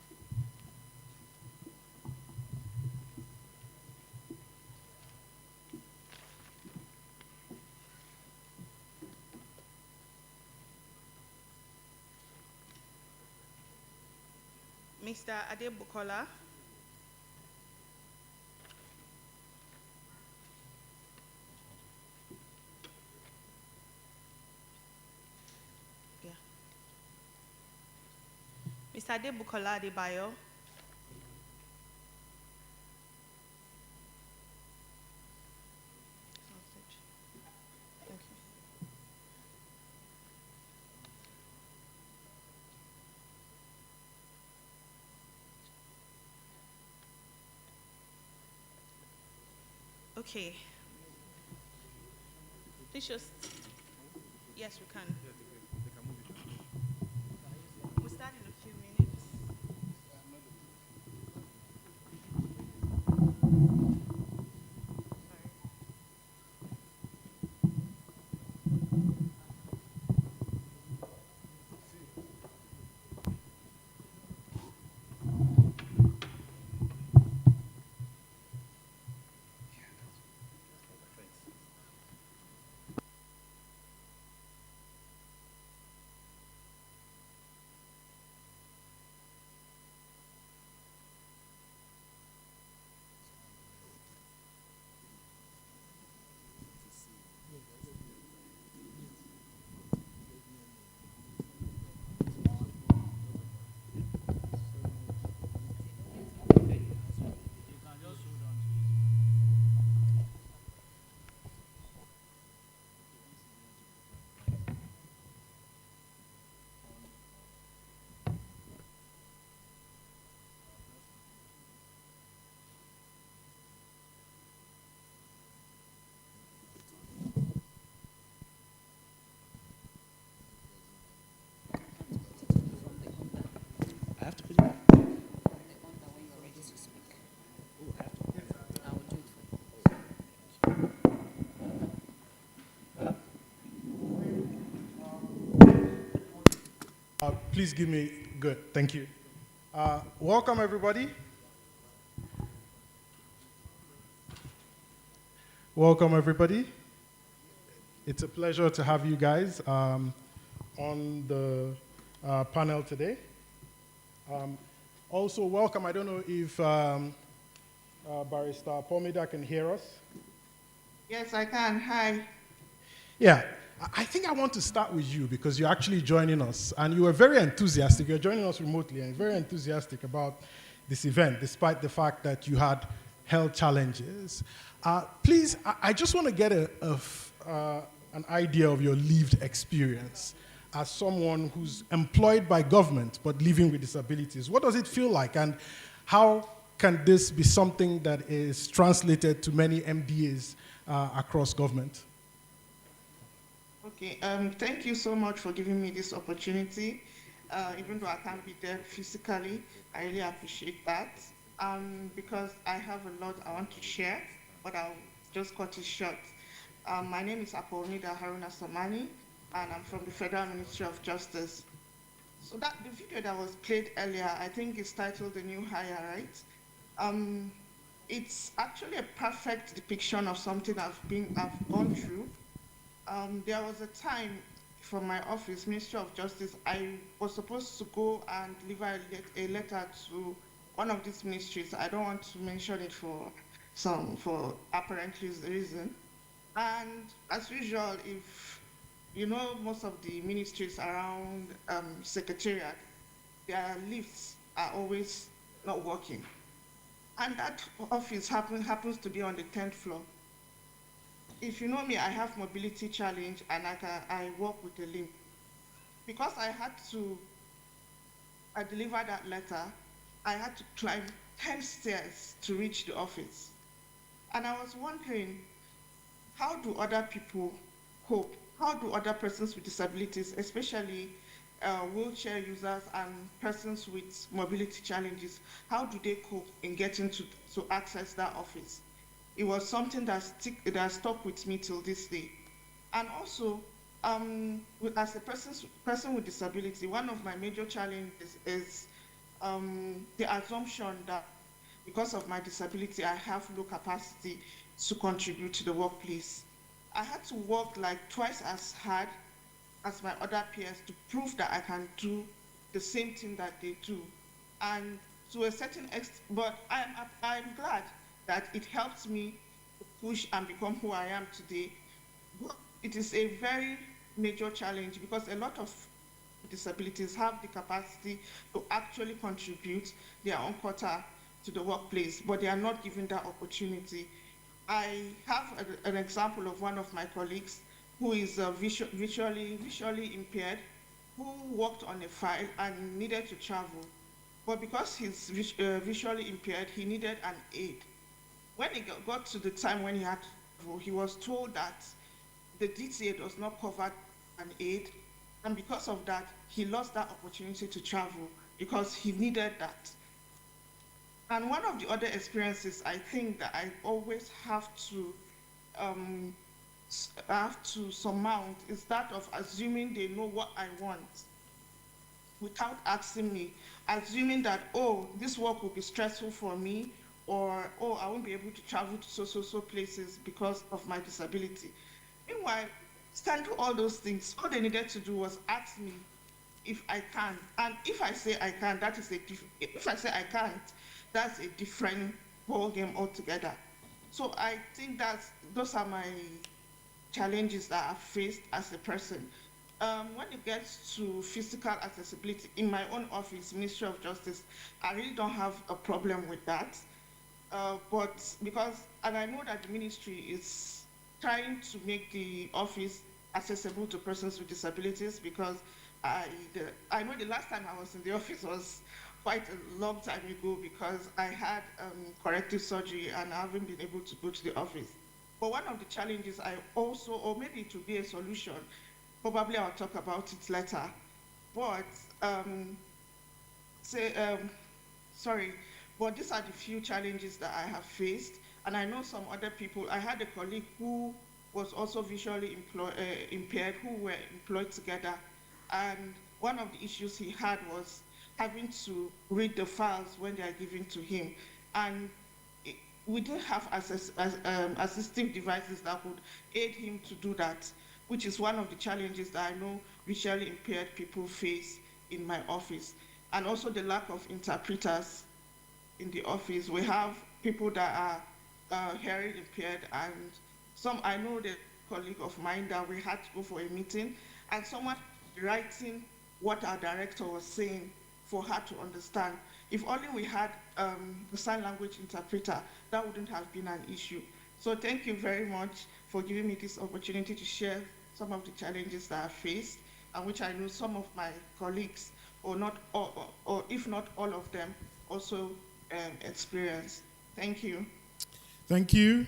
Mr. Adebukola. Yeah. Mr. Adebukola Adebayo. Thank you. Okay. Please just, yes, we can. We'll start in a few minutes. I have to put it back. Please give me, good, thank you. Welcome everybody. Welcome everybody. It's a pleasure to have you guys on the panel today. Also welcome, I don't know if Barrister Pomida can hear us. Yes, I can. Hi. Yeah, I think I want to start with you because you're actually joining us and you were very enthusiastic. You're joining us remotely and very enthusiastic about this event despite the fact that you had health challenges. Please, I just want to get an idea of your lived experience as someone who's employed by government but living with disabilities. What does it feel like and how can this be something that is translated to many MDAs across government? Okay, thank you so much for giving me this opportunity. Even though I can't be there physically, I really appreciate that. Because I have a lot I want to share, but I'll just cut it short. My name is Aponida Haruna Samani, and I'm from the Federal Ministry of Justice. So the video that was played earlier, I think is titled The New Hire, right? It's actually a perfect depiction of something I've gone through. There was a time from my office, Ministry of Justice, I was supposed to go and deliver a letter to one of these ministries. I don't want to mention it for apparent reason. And as usual, if most of the ministries around Secretariat, their lifts are always not working. And that office happens to be on the 10th floor. If you know me, I have mobility challenge and I walk with a limp. Because I deliver that letter, I had to climb 10 stairs to reach the office. And I was wondering, how do other people cope? How do other persons with disabilities, especially wheelchair users and persons with mobility challenges, how do they cope in getting to access that office? It was something that stuck with me till this day. And also, as a person with disability, one of my major challenges is the assumption that because of my disability, I have low capacity to contribute to the workplace. I had to work like twice as hard as my other peers to prove that I can do the same thing that they do. And to a certain extent, but I'm glad that it helped me to push and become who I am today. But it is a very major challenge because a lot of disabilities have the capacity to actually contribute their own quota to the workplace, but they are not given that opportunity. I have an example of one of my colleagues who is visually impaired, who worked on a file and needed to travel. But because he's visually impaired, he needed an aid. When it got to the time when he had to travel, he was told that the DTA does not cover an aid, and because of that, he lost that opportunity to travel because he needed that. And one of the other experiences I think that I always have to surmount is that of assuming they know what I want without asking me, assuming that, oh, this work will be stressful for me, or, oh, I won't be able to travel to so places because of my disability. Meanwhile, stand through all those things, all they needed to do was ask me if I can. And if I say I can, if I say I can't, that's a different ballgame altogether. So I think those are my challenges that I've faced as a person. When it gets to physical accessibility, in my own office, Ministry of Justice, I really don't have a problem with that. And I know that the ministry is trying to make the office accessible to persons with disabilities, because I know the last time I was in the office was quite a long time ago because I had corrective surgery and I haven't been able to go to the office. But one of the challenges I also, or maybe it will be a solution, probably I'll talk about it later, but but these are the few challenges that I have faced. And I know some other people. I had a colleague who was also visually impaired, who were employed together. And one of the issues he had was having to read the files when they are given to him. And we didn't have assistive devices that would aid him to do that, which is one of the challenges that I know visually impaired people face in my office. And also the lack of interpreters in the office. We have people that are hearing impaired, and I know the colleague of mine that we had to go for a meeting, and someone writing what our director was saying for her to understand. If only we had the sign language interpreter, that wouldn't have been an issue. So thank you very much for giving me this opportunity to share some of the challenges that I faced, and which I know some of my colleagues, or if not all of them, also experienced. Thank you. Thank you.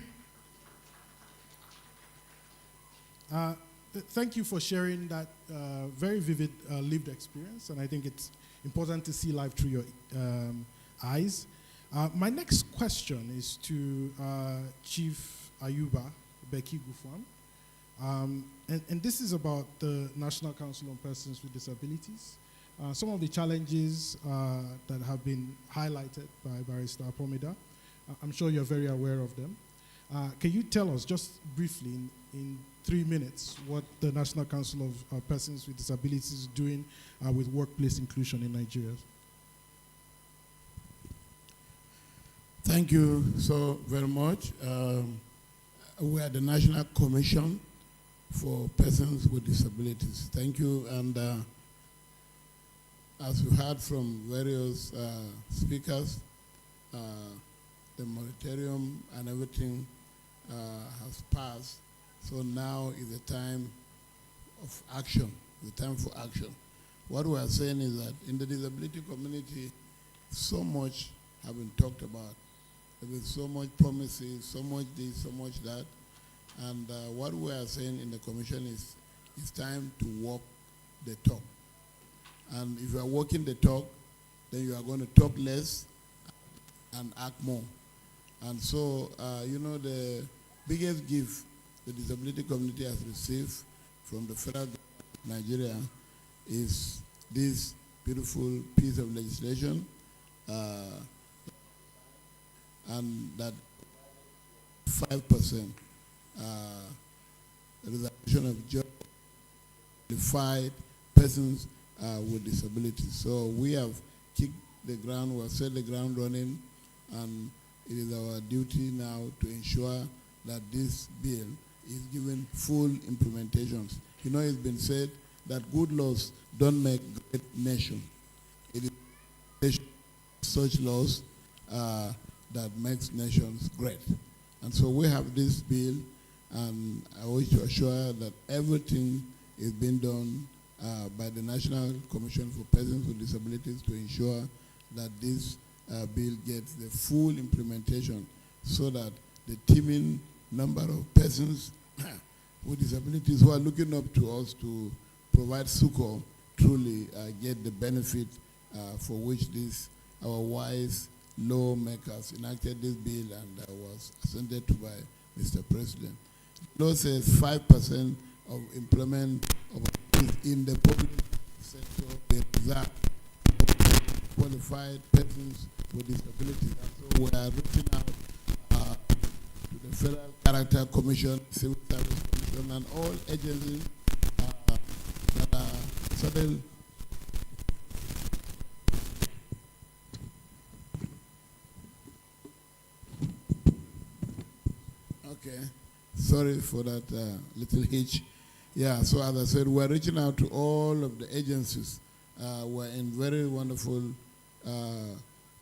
Thank you for sharing that very vivid lived experience, and I think it's important to see life through your eyes. My next question is to Chief Ayuba Becky Gufwan, and this is about the National Council on Persons with Disabilities. Some of the challenges that have been highlighted by Barrister Apomida, I'm sure you're very aware of them. Can you tell us just briefly in 3 minutes what the National Council of Persons with Disabilities is doing with workplace inclusion in Nigeria? Thank you so very much. We are the National Commission for persons with disabilities. Thank you. And as we heard from various speakers, the moratorium and everything has passed. So now is the time of action, the time for action. What we are saying is that in the disability community, so much have been talked about. There is so much promises, so much this, so much that. And what we are saying in the commission is it's time to walk the talk. And if you are walking the talk, then you are going to talk less and act more. And so, you know, the biggest gift the disability community has received from the federal government of Nigeria is this beautiful piece of legislation, and that 5% reservation of job qualified persons with disabilities. So we have kicked the ground, we have set the ground running, and it is our duty now to ensure that this bill is given full implementations. You know, it's been said that good laws don't make great nation. It is such laws that makes nations great. And so we have this bill, and I wish to assure that everything is being done by the National Commission for Persons with Disabilities to ensure that this bill gets the full implementation so that the teeming number of persons with disabilities who are looking up to us to provide succor truly get the benefit for which our wise lawmakers enacted this bill and was assented to by Mr. President. The law says 5% of employment in the public sector they reserve qualified persons with disabilities. And so we are reaching out to the Federal Character Commission, Civil Service Commission, and all agencies that are certain. Okay, sorry for that little hitch. Yeah, so as I said, we're reaching out to all of the agencies. We're in very wonderful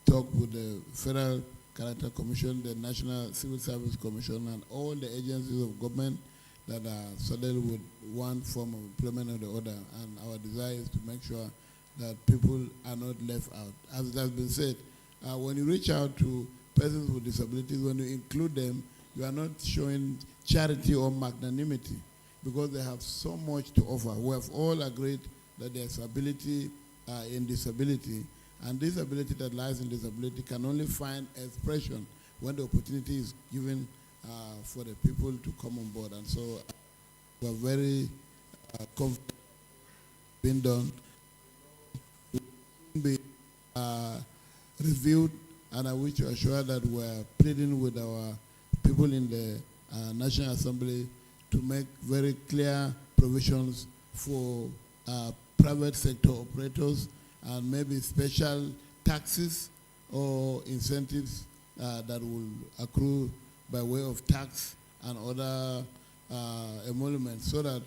talk with the Federal Character Commission, the National Civil Service Commission, and all the agencies of government that are saddled with one form of employment or the other. And our desire is to make sure that people are not left out. As it has been said, when you reach out to persons with disabilities, when you include them, you are not showing charity or magnanimity because they have so much to offer. We have all agreed that there's ability in disability, and this ability that lies in disability can only find expression when the opportunity is given for the people to come on board. And so we're very confident being done. It will be reviewed, and I wish to assure that we're pleading with our people in the National Assembly to make very clear provisions for private sector operators and maybe special taxes or incentives that will accrue by way of tax and other emoluments, so that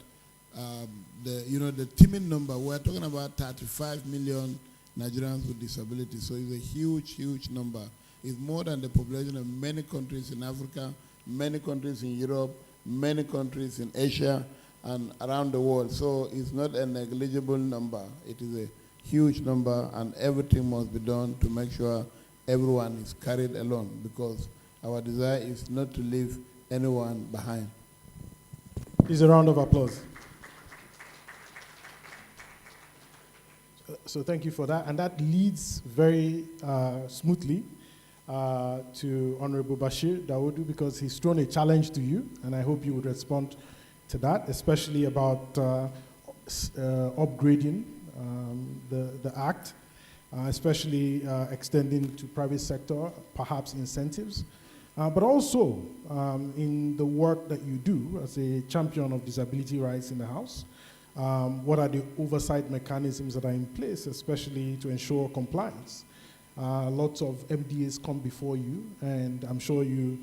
the teeming number, we're talking about 35 million Nigerians with disabilities, so it's a huge, huge number. It's more than the population of many countries in Africa, many countries in Europe, many countries in Asia, and around the world. So it's not a negligible number. It is a huge number, and everything must be done to make sure everyone is carried along, because our desire is not to leave anyone behind. Please, a round of applause. So thank you for that. And that leads very smoothly to Honorable Bashir Dawodu, because he's thrown a challenge to you, and I hope you would respond to that, especially about upgrading the Act, especially extending to private sector, perhaps incentives, but also in the work that you do as a champion of disability rights in the House. What are the oversight mechanisms that are in place, especially to ensure compliance? Lots of MDAs come before you, and I'm sure you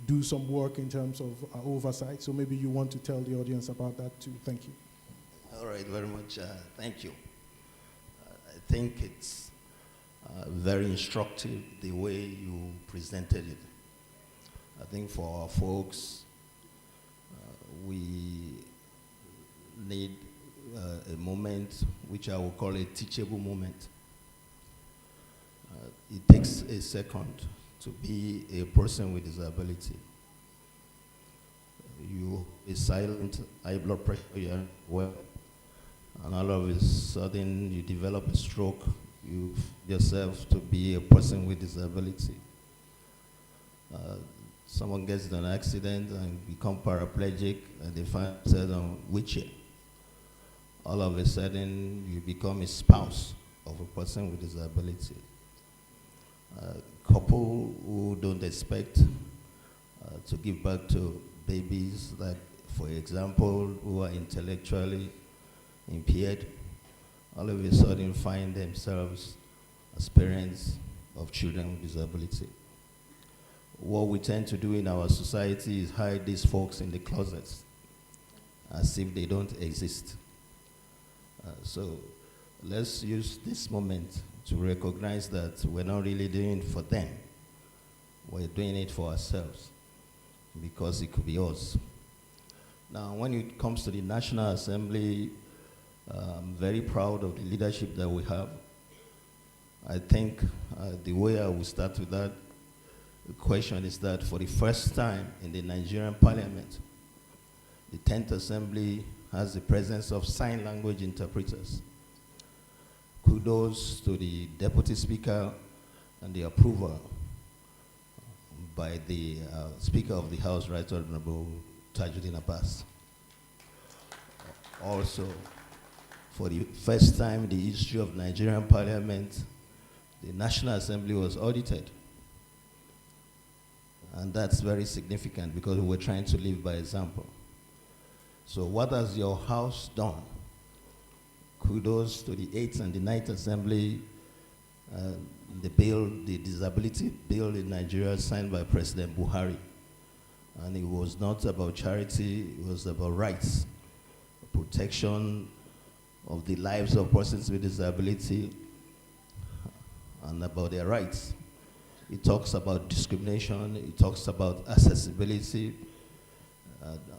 do some work in terms of oversight. So maybe you want to tell the audience about that too. Thank you. All right, very much. Thank you. I think it's very instructive the way you presented it. I think for our folks, we need a moment which I will call a teachable moment. It takes a second to be a person with disability. You is silent, high blood pressure, you're well, and all of a sudden you develop a stroke. You yourself to be a person with disability. Someone gets in an accident and become paraplegic, and they find themselves on a wheelchair. All of a sudden, you become a spouse of a person with disability. Couple who don't expect to give birth to babies, like for example, who are intellectually impaired, all of a sudden find themselves as parents of children with disability. What we tend to do in our society is hide these folks in the closets as if they don't exist. So let's use this moment to recognize that we're not really doing it for them. We're doing it for ourselves because it could be us. Now, when it comes to the National Assembly, I'm very proud of the leadership that we have. I think the way I will start with that question is that for the first time in the Nigerian Parliament, the 10th Assembly has the presence of sign language interpreters. Kudos to the Deputy Speaker and the approval by the Speaker of the House, Right Honorable Tajuddin Abbas. Also, for the first time in the history of Nigerian Parliament, the National Assembly was audited. And that's very significant because we're trying to live by example. So what has your house done? Kudos to the 8th and the 9th Assembly, the bill, the disability bill in Nigeria signed by President Buhari. And it was not about charity, it was about rights, protection of the lives of persons with disability and about their rights. It talks about discrimination, it talks about accessibility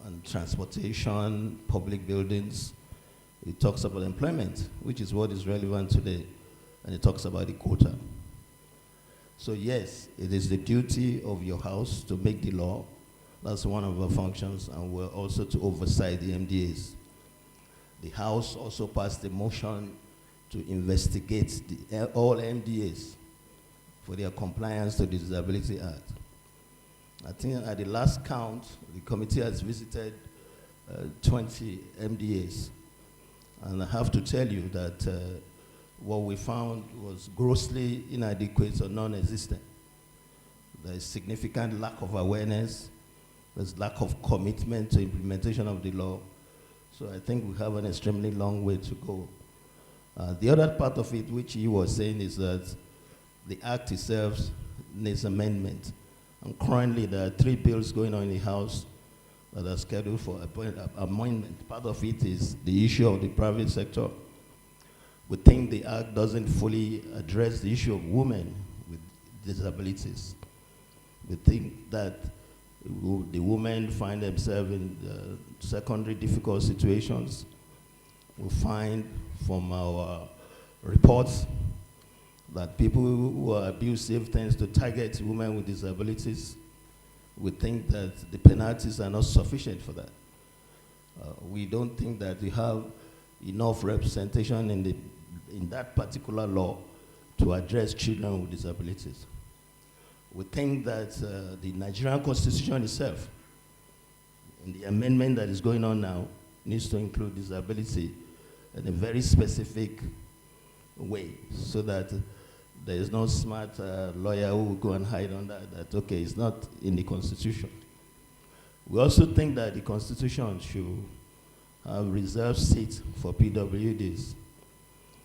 and transportation, public buildings. It talks about employment, which is what is relevant today, and it talks about the quota. So yes, it is the duty of your house to make the law. That's one of our functions, and we're also to oversight the MDAs. The House also passed a motion to investigate all MDAs for their compliance to the Disability Act. I think at the last count, the committee has visited 20 MDAs. And I have to tell you that what we found was grossly inadequate or non-existent. There is significant lack of awareness. There's lack of commitment to implementation of the law. So I think we have an extremely long way to go. The other part of it, which he was saying, is that the Act itself needs amendment. And currently, there are 3 bills going on in the House that are scheduled for amendment. Part of it is the issue of the private sector. We think the Act doesn't fully address the issue of women with disabilities. We think that the women find themselves in secondary difficult situations. We find from our reports that people who are abusive tends to target women with disabilities. We think that the penalties are not sufficient for that. We don't think that we have enough representation in that particular law to address children with disabilities. We think that the Nigerian Constitution itself, in the amendment that is going on now, needs to include disability in a very specific way, so that there is no smart lawyer who will go and hide on that, okay, it's not in the Constitution. We also think that the Constitution should have reserved seats for PWDs.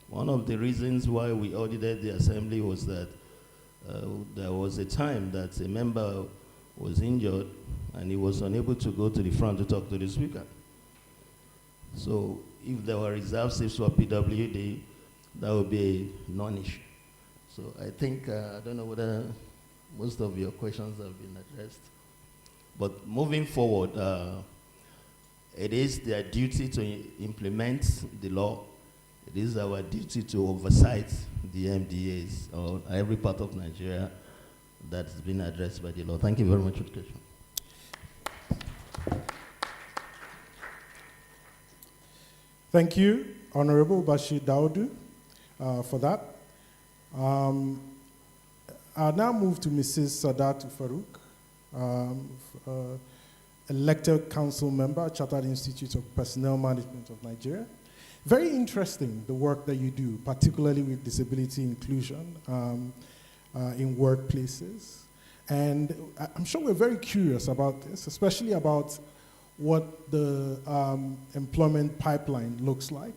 One of the reasons why we audited the Assembly was that there was a time that a member was injured and he was unable to go to the front to talk to the speaker. So if there were reserved seats for PWD, that would be a non-issue. So I think, I don't know whether most of your questions have been addressed. But moving forward, it is their duty to implement the law. It is our duty to oversight the MDAs or every part of Nigeria that has been addressed by the law. Thank you very much for the question. Thank you, Honorable Bashir Daudu, for that. I'll now move to Mrs. Sadatu Farouk, elected council member, Chartered Institute of Personnel Management of Nigeria. Very interesting, the work that you do, particularly with disability inclusion in workplaces. And I'm sure we're very curious about this, especially about what the employment pipeline looks like.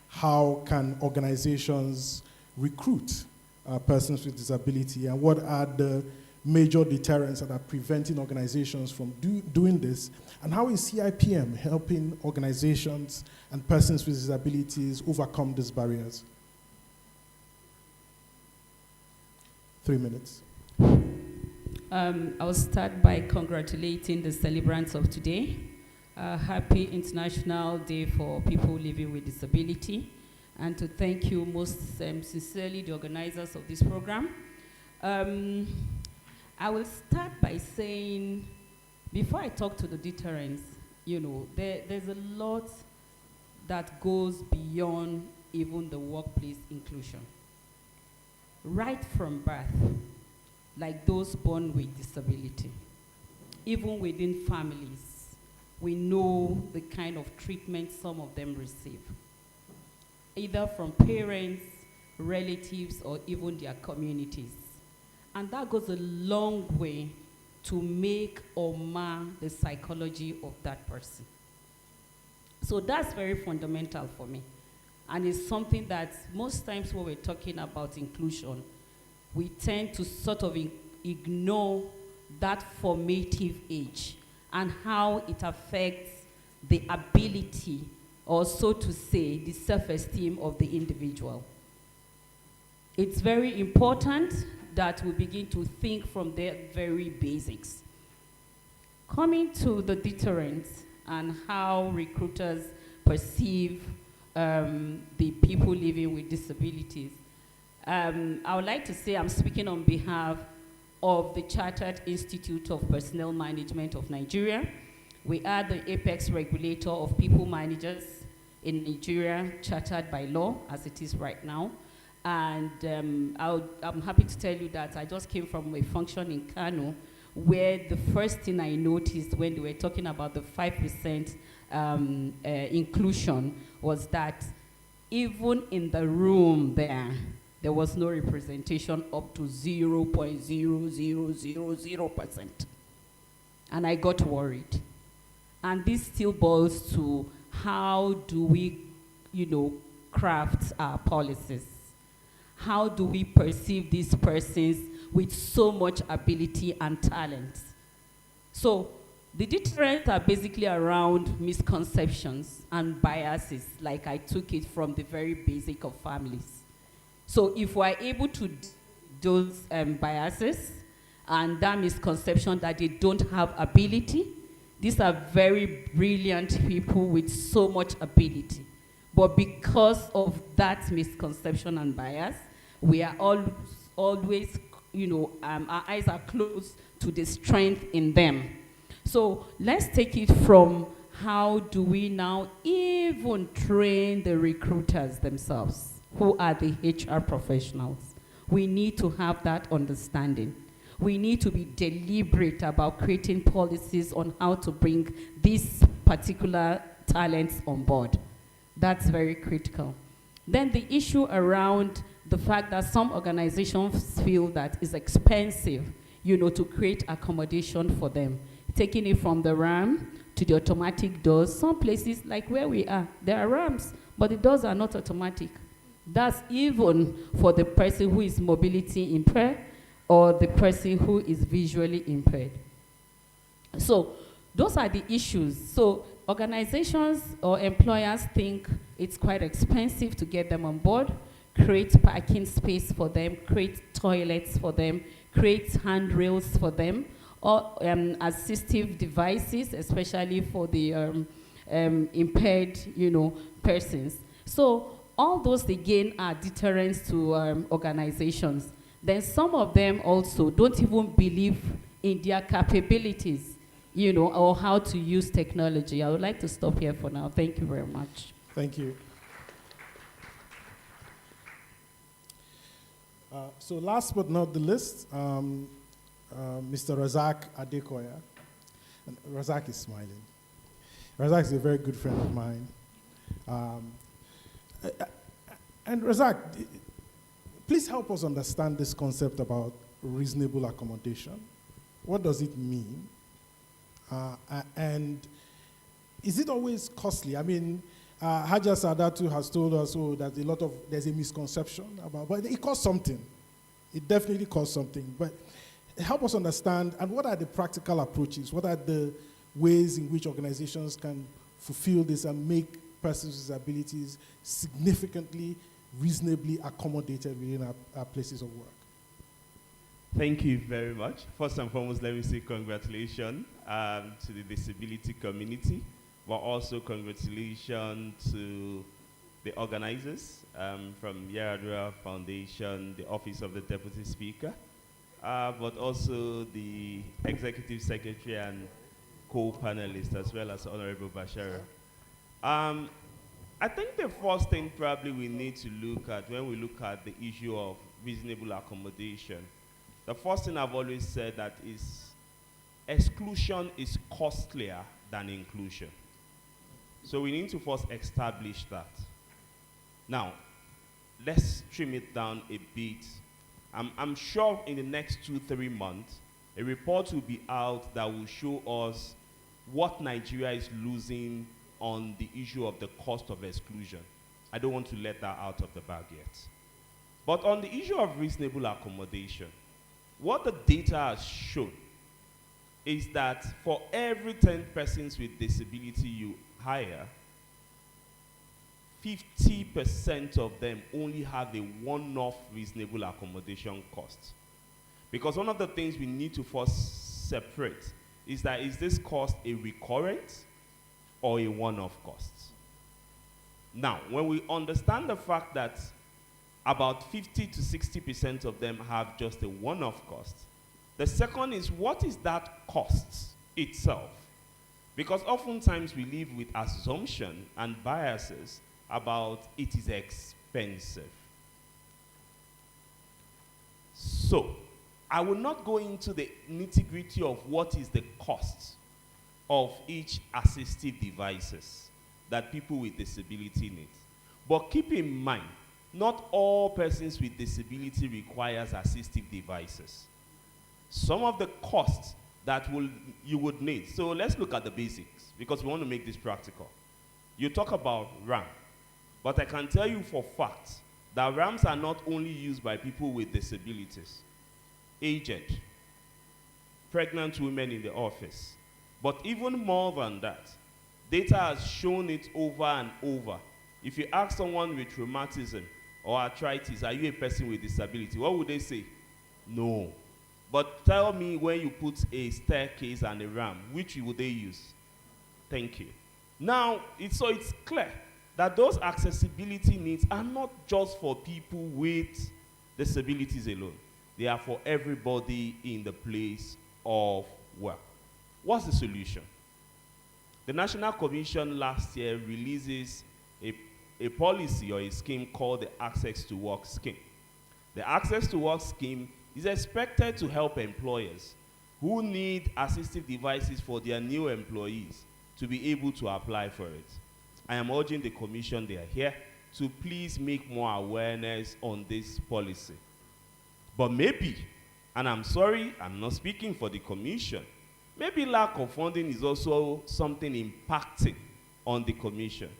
How can organizations recruit persons with disability, and what are the major deterrents that are preventing organizations from doing this, and how is CIPM helping organizations and persons with disabilities overcome these barriers? 3 minutes. I'll start by congratulating the celebrants of today. Happy International Day for People Living with Disability, and to thank you most sincerely, the organizers of this program. I will start by saying, before I talk to the deterrents, you know, there's a lot that goes beyond even the workplace inclusion. Right from birth, like those born with disability, even within families, we know the kind of treatment some of them receive, either from parents, relatives, or even their communities. And that goes a long way to make or mar the psychology of that person. So that's very fundamental for me. And it's something that most times when we're talking about inclusion, we tend to sort of ignore that formative age and how it affects the ability, or so to say, the self-esteem of the individual. It's very important that we begin to think from the very basics. Coming to the deterrents and how recruiters perceive the people living with disabilities, I would like to say I'm speaking on behalf of the Chartered Institute of Personnel Management of Nigeria. We are the apex regulator of people managers in Nigeria, chartered by law, as it is right now. And I'm happy to tell you that I just came from a function in Kano, where the first thing I noticed when they were talking about the 5% inclusion was that even in the room there was no representation up to 0.0000%. And I got worried. And this still boils to how do we, you know, craft our policies? How do we perceive these persons with so much ability and talent? So the deterrents are basically around misconceptions and biases, like I took it from the very basic of families. So if we're able to do those biases and that misconception that they don't have ability, these are very brilliant people with so much ability. But because of that misconception and bias, we are always, you know, our eyes are closed to the strength in them. So let's take it from how do we now even train the recruiters themselves, who are the HR professionals. We need to have that understanding. We need to be deliberate about creating policies on how to bring these particular talents on board. That's very critical. Then the issue around the fact that some organizations feel that it's expensive, you know, to create accommodation for them. Taking it from the RAM to the automatic doors. Some places, like where we are, there are RAMs, but the doors are not automatic. That's even for the person who is mobility impaired or the person who is visually impaired. So those are the issues. So organizations or employers think it's quite expensive to get them on board, create parking space for them, create toilets for them, create handrails for them, or assistive devices, especially for the impaired, persons. So all those, again, are deterrents to organizations. Then some of them also don't even believe in their capabilities, or how to use technology. I would like to stop here for now. Thank you very much. Thank you. So last but not the least, Mr. Razak Adekoya. And Razak is smiling. Razak is a very good friend of mine. And Razak, please help us understand this concept about reasonable accommodation. What does it mean? And is it always costly? I mean, Haja Sadatu has told us, there's a misconception about, but it costs something. It definitely costs something. But help us understand, and what are the practical approaches? What are the ways in which organizations can fulfill this and make persons with disabilities significantly, reasonably accommodated within our places of work? Thank you very much. First and foremost, let me say congratulations to the disability community, but also congratulations to the organizers from Yar'Adua Foundation, the Office of the Deputy Speaker, but also the Executive Secretary and co-panelists, as well as Honorable Bashara. I think the first thing probably we need to look at when we look at the issue of reasonable accommodation, the first thing I've always said that is exclusion is costlier than inclusion. So we need to first establish that. Now, let's trim it down a bit. I'm sure in the next 2-3 months, a report will be out that will show us what Nigeria is losing on the issue of the cost of exclusion. I don't want to let that out of the bag yet. But on the issue of reasonable accommodation, what the data has shown is that for every 10 persons with disability you hire, 50% of them only have a one-off reasonable accommodation cost. Because one of the things we need to first separate is that, is this cost a recurrent or a one-off cost? Now, when we understand the fact that about 50 to 60% of them have just a one-off cost, the second is, what is that cost itself? Because oftentimes we live with assumption and biases about it is expensive. So, I will not go into the nitty-gritty of what is the cost of each assistive devices that people with disability need. But keep in mind, not all persons with disability requires assistive devices. Some of the costs that you would need. So let's look at the basics, because we want to make this practical. You talk about RAM, but I can tell you for fact that RAMs are not only used by people with disabilities, aged, pregnant women in the office, but even more than that, data has shown it over and over. If you ask someone with rheumatism or arthritis, are you a person with disability? What would they say? No. But tell me, when you put a staircase and a ramp, which would they use? Thank you. Now, it's clear that those accessibility needs are not just for people with disabilities alone. They are for everybody in the place of work. What's the solution? The National Commission last year releases a policy or a scheme called the Access to Work Scheme. The Access to Work Scheme is expected to help employers who need assistive devices for their new employees to be able to apply for it. I am urging the Commission, they are here, to please make more awareness on this policy. But maybe, and I'm sorry, I'm not speaking for the Commission, maybe lack of funding is also something impacting on the Commission.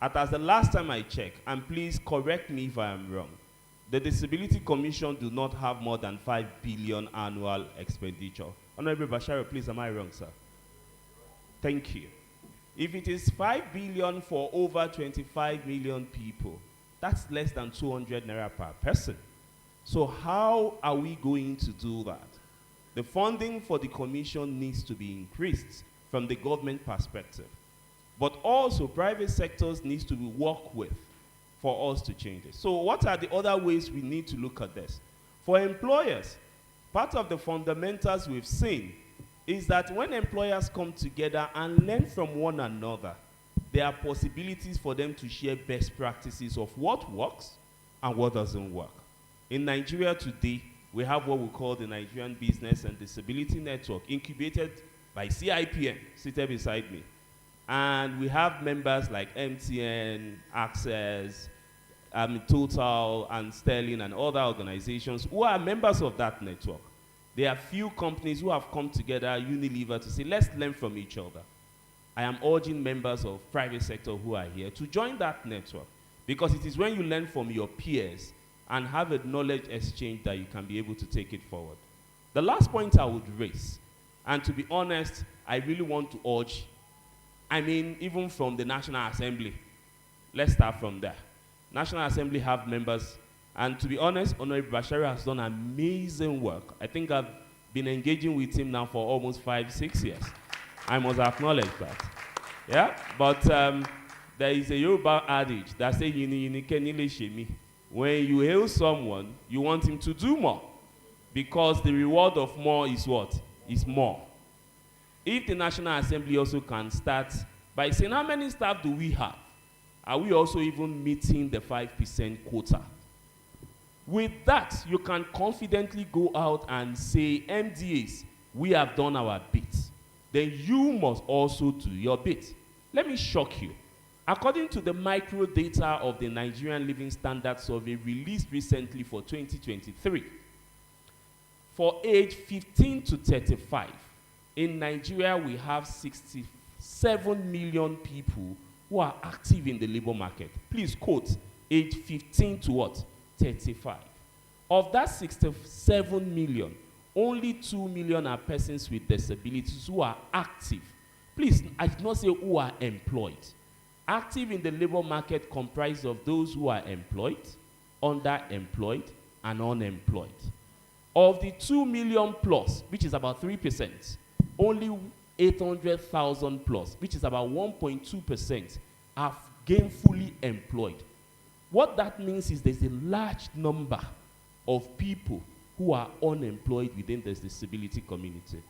As the last time I checked, and please correct me if I am wrong, the Disability Commission do not have more than 5 billion annual expenditure. Honorable Basharo, please, am I wrong, sir? Thank you. If it is 5 billion for over 25 million people, that's less than 200 naira per person. So how are we going to do that? The funding for the commission needs to be increased from the government perspective. But also private sectors needs to be worked with for us to change it. So what are the other ways we need to look at this? For employers, part of the fundamentals we've seen is that when employers come together and learn from one another, there are possibilities for them to share best practices of what works and what doesn't work. In Nigeria today, we have what we call the Nigerian Business and Disability Network, incubated by CIPM, seated beside me. And we have members like MTN, Access, Total, and Sterling, and other organizations who are members of that network. There are few companies who have come together, Unilever, to say, let's learn from each other. I am urging members of private sector who are here to join that network, because it is when you learn from your peers and have a knowledge exchange that you can be able to take it forward. The last point I would raise, and to be honest, I really want to urge, even from the National Assembly, let's start from there. National Assembly have members, and to be honest, Honorable Bashari has done amazing work. I think I've been engaging with him now for almost 5-6 years. I must acknowledge that. Yeah, but there is a Yoruba adage that says, when you hail someone, you want him to do more, because the reward of more is what? Is more. If the National Assembly also can start by saying, how many staff do we have? Are we also even meeting the 5% quota? With that, you can confidently go out and say, MDAs, we have done our bit. Then you must also do your bit. Let me shock you. According to the micro data of the Nigerian Living Standards Survey released recently for 2023, for age 15 to 35, in Nigeria we have 67 million people who are active in the labor market. Please quote, age 15 to what? 35. Of that 67 million, only 2 million are persons with disabilities who are active. Please, I did not say who are employed. Active in the labor market comprised of those who are employed, underemployed, and unemployed. Of the 2 million plus, which is about 3%, only 800,000 plus, which is about 1.2%, are gainfully employed. What that means is there's a large number of people who are unemployed within the disability community.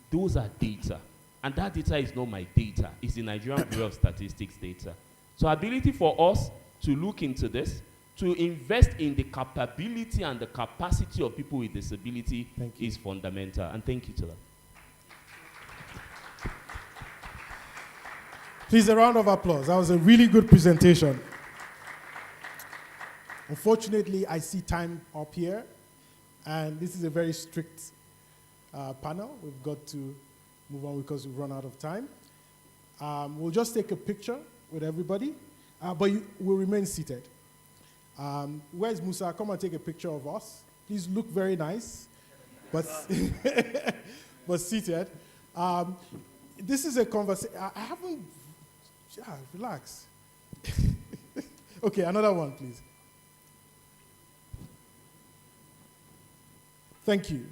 Those are data. And that data is not my data. It's the Nigerian Bureau of Statistics data. So ability for us to look into this, to invest in the capability and the capacity of people with disability is fundamental. And thank you to them. Please, a round of applause. That was a really good presentation. Unfortunately, I see time up here, and this is a very strict panel. We've got to move on because we've run out of time. We'll just take a picture with everybody, but we'll remain seated. Where's Musa? Come and take a picture of us. Please look very nice, but, but seated. This is a conversation. I haven't, relax. Okay, another one, please. Thank you.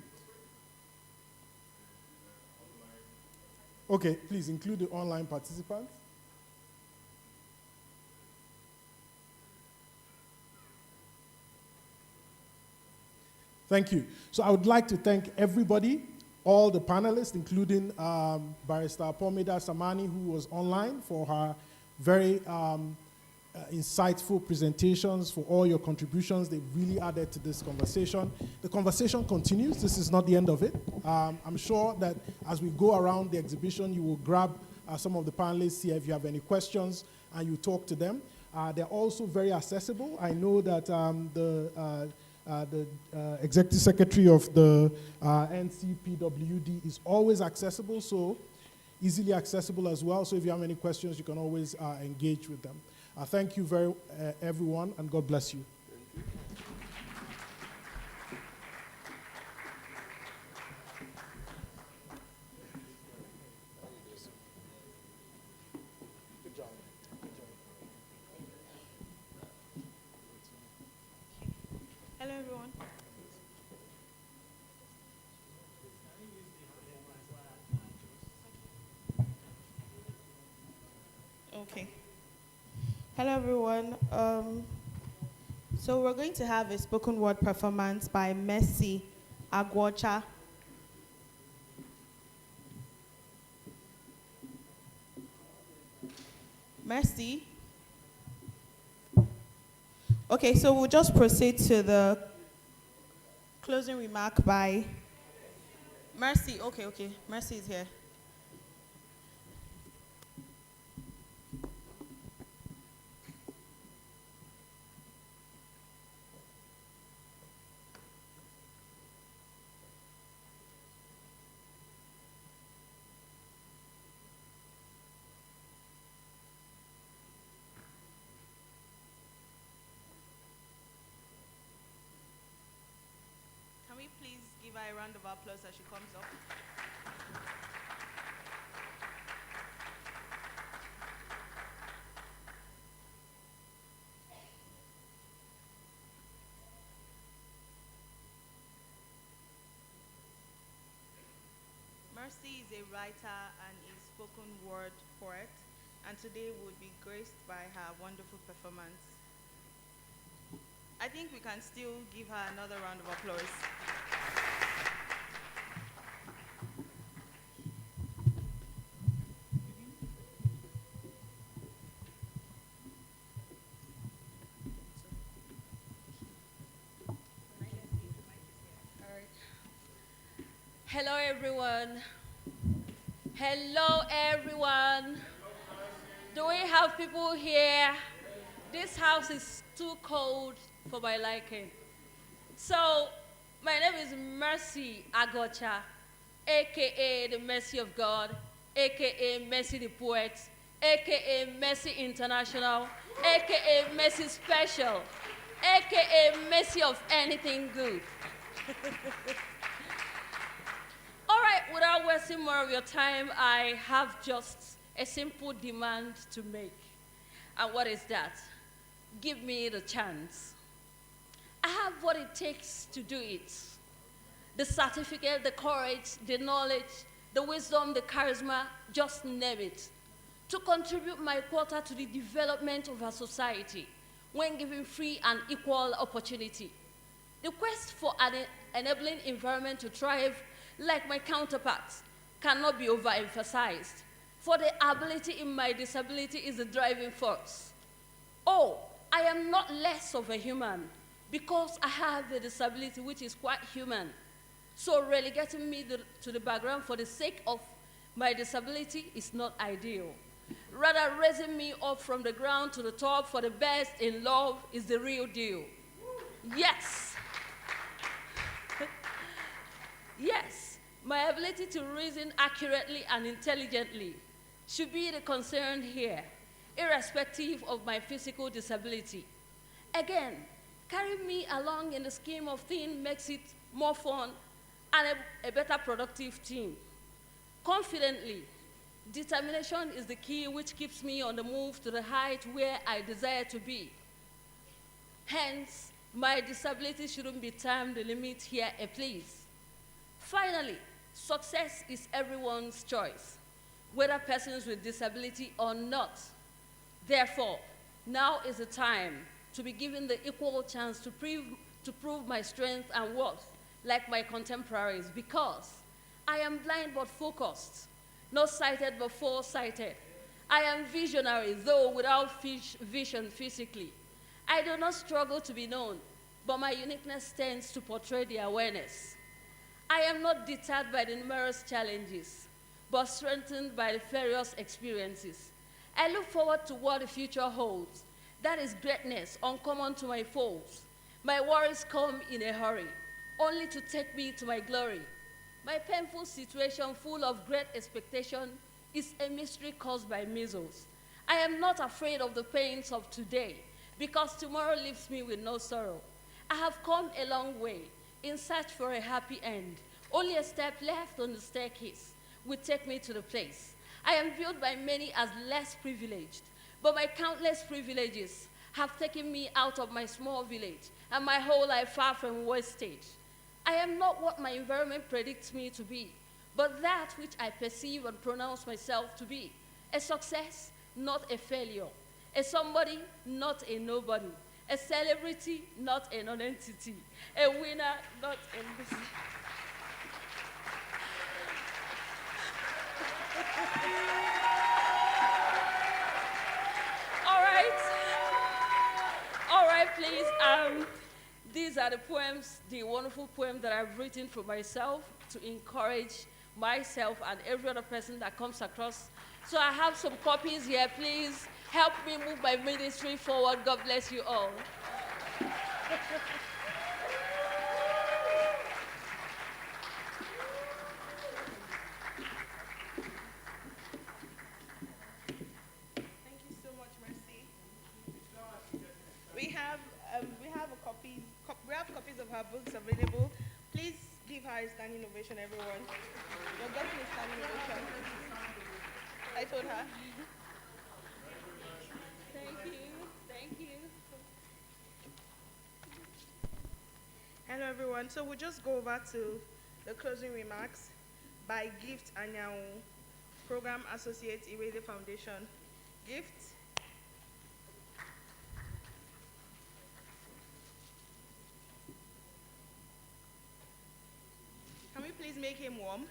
Okay, please include the online participants. Thank you. So I would like to thank everybody, all the panelists, including Barrister Pomida Samani, who was online, for her very insightful presentations, for all your contributions. They really added to this conversation. The conversation continues. This is not the end of it. I'm sure that as we go around the exhibition, you will grab some of the panelists here if you have any questions, and you talk to them. They're also very accessible. I know that the Executive Secretary of the NCPWD is always accessible, so easily accessible as well. So if you have any questions, you can always engage with them. Thank you everyone, and God bless you. Hello, everyone. So we're going to have a spoken word performance by Mercy Agwocha. Mercy. Okay, so we'll just proceed to the closing remark by Mercy. Okay. Mercy is here. Can we please give her a round of applause as she comes up? Mercy is a writer and a spoken word poet, and today we'll be graced by her wonderful performance. I think we can still give her another round of applause. Hello, everyone. Hello, everyone. Do we have people here? This house is too cold for my liking. So, my name is Mercy Agwocha, aka the Mercy of God, aka Mercy the Poet, aka Mercy International, aka Mercy Special, aka Mercy of anything good. All right, without wasting more of your time, I have just a simple demand to make. And what is that? Give me the chance. I have what it takes to do it. The certificate, the courage, the knowledge, the wisdom, the charisma, just name it. To contribute my quota to the development of our society when given free and equal opportunity. The quest for an enabling environment to thrive like my counterparts cannot be overemphasized, for the ability in my disability is the driving force. Oh, I am not less of a human because I have a disability which is quite human. So relegating me to the background for the sake of my disability is not ideal. Rather, raising me up from the ground to the top for the best in love is the real deal. Yes. Yes. My ability to reason accurately and intelligently should be the concern here, irrespective of my physical disability. Again, carrying me along in the scheme of things makes it more fun and a better productive team. Confidently, determination is the key which keeps me on the move to the height where I desire to be. Hence, my disability shouldn't be time the limit here, please. Finally, success is everyone's choice, whether persons with disability or not. Therefore, now is the time to be given the equal chance to prove my strength and worth like my contemporaries, because I am blind but focused, not sighted but foresighted. I am visionary, though without vision physically. I do not struggle to be known, but my uniqueness tends to portray the awareness. I am not deterred by the numerous challenges, but strengthened by the various experiences. I look forward to what the future holds. That is greatness, uncommon to my foes. My worries come in a hurry, only to take me to my glory. My painful situation, full of great expectation, is a mystery caused by measles. I am not afraid of the pains of today, because tomorrow leaves me with no sorrow. I have come a long way in search for a happy end. Only a step left on the staircase will take me to the place. I am viewed by many as less privileged, but my countless privileges have taken me out of my small village and my whole life far from wastage. I am not what my environment predicts me to be, but that which I perceive and pronounce myself to be. A success, not a failure. A somebody, not a nobody. A celebrity, not a non-entity. A winner, not a loser. All right. All right, please. These are the poems, the wonderful poems that I've written for myself to encourage myself and every other person that comes across. So I have some copies here. Please help me move my ministry forward. God bless you all. Thank you so much, Mercy. We have copies of her books available. Please give her a standing ovation, everyone. You're getting a standing ovation. I told her. Thank you. Thank you. Hello, everyone. So we'll just go over to the closing remarks by Gift Anyao, Program Associate, Irede Foundation. Gift. Can we please make him warm?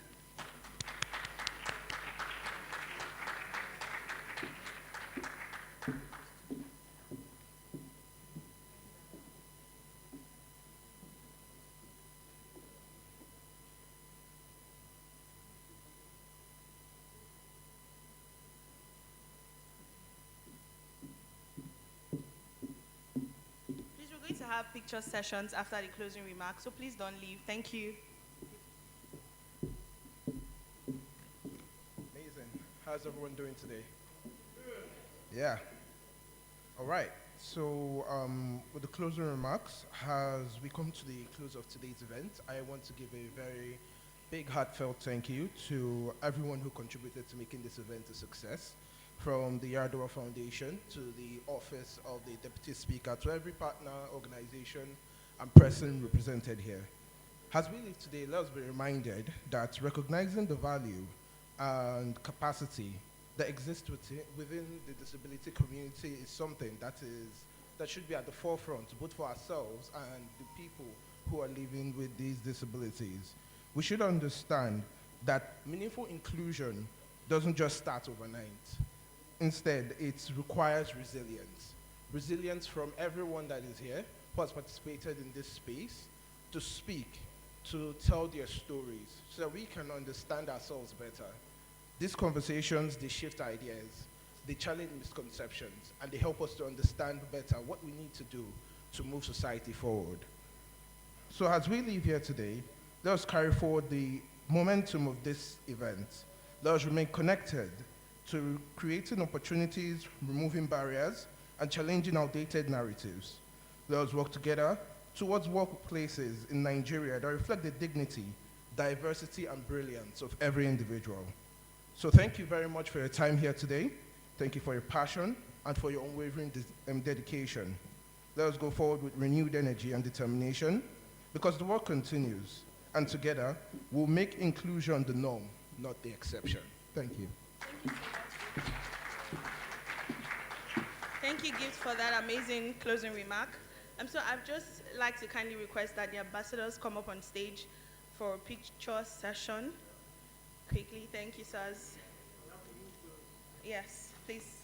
Please, we're going to have picture sessions after the closing remarks, so please don't leave. Thank you. Amazing. How's everyone doing today? Yeah. All right. So, with the closing remarks, as we come to the close of today's event, I want to give a very big heartfelt thank you to everyone who contributed to making this event a success, from the Yar'Adua Foundation to the Office of the Deputy Speaker, to every partner, organization, and person represented here. As we live today, let us be reminded that recognizing the value and capacity that exists within the disability community is something that should be at the forefront, both for ourselves and the people who are living with these disabilities. We should understand that meaningful inclusion doesn't just start overnight. Instead, it requires resilience. Resilience from everyone that is here, who has participated in this space, to speak, to tell their stories, so that we can understand ourselves better. These conversations, they shift ideas, they challenge misconceptions, and they help us to understand better what we need to do to move society forward. So as we leave here today, let us carry forward the momentum of this event. Let us remain connected to creating opportunities, removing barriers, and challenging outdated narratives. Let us work together towards workplaces in Nigeria that reflect the dignity, diversity, and brilliance of every individual. So thank you very much for your time here today. Thank you for your passion and for your unwavering dedication. Let us go forward with renewed energy and determination, because the work continues, and together we'll make inclusion the norm, not the exception. Thank you. Thank you, Gift, for that amazing closing remark. So I'd just like to kindly request that the ambassadors come up on stage for a picture session. Quickly, thank you, sirs. Yes, please.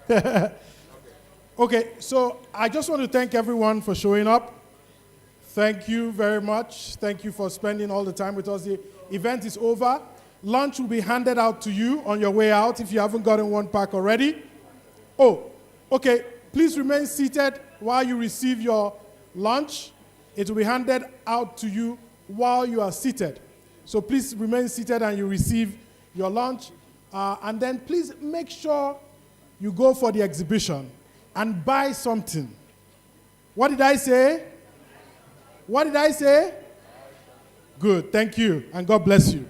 Okay, so I just want to thank everyone for showing up. Thank you very much. Thank you for spending all the time with us. The event is over. Lunch will be handed out to you on your way out if you haven't gotten one pack already. Oh, okay. Please remain seated while you receive your lunch. It will be handed out to you while you are seated. So please remain seated and you receive your lunch. And then please make sure you go for the exhibition and buy something. What did I say? What did I say? Good, thank you, and God bless you.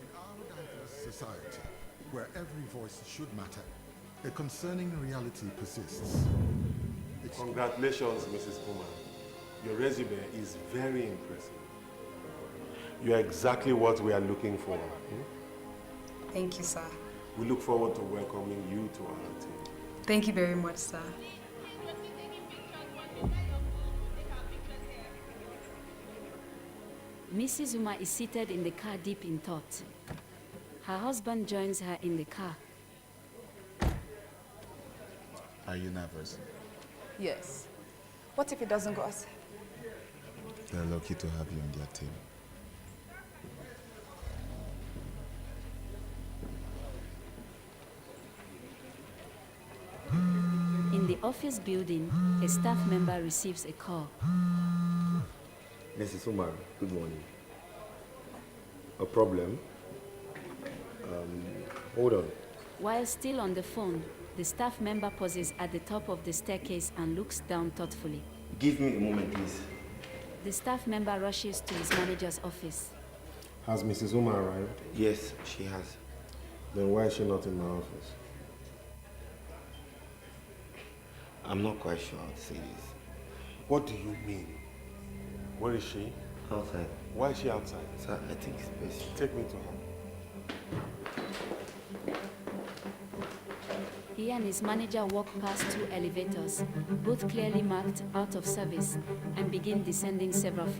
In our diverse society, where every voice should matter, a concerning reality persists. Congratulations, Mrs. Uma. Your resume is very impressive. You are exactly what we are looking for. Thank you, sir. We look forward to welcoming you to our team. Thank you very much, sir. Mrs. Uma is seated in the car deep in thought. Her husband joins her in the car. Are you nervous? Yes. What if it doesn't go as? They're lucky to have you on their team. In the office building, a staff member receives a call. Mrs. Umar, good morning. A problem? Hold on. While still on the phone, the staff member pauses at the top of the staircase and looks down thoughtfully. Give me a moment, please. The staff member rushes to his manager's office. Has Mrs. Umar arrived? Yes, she has. Then why is she not in my office? I'm not quite sure how to say this. What do you mean? Where is she? Outside. Why is she outside? Sir, I think it's best. Take me to her. He and his manager walk past two elevators, both clearly marked out of service, and begin descending several flights.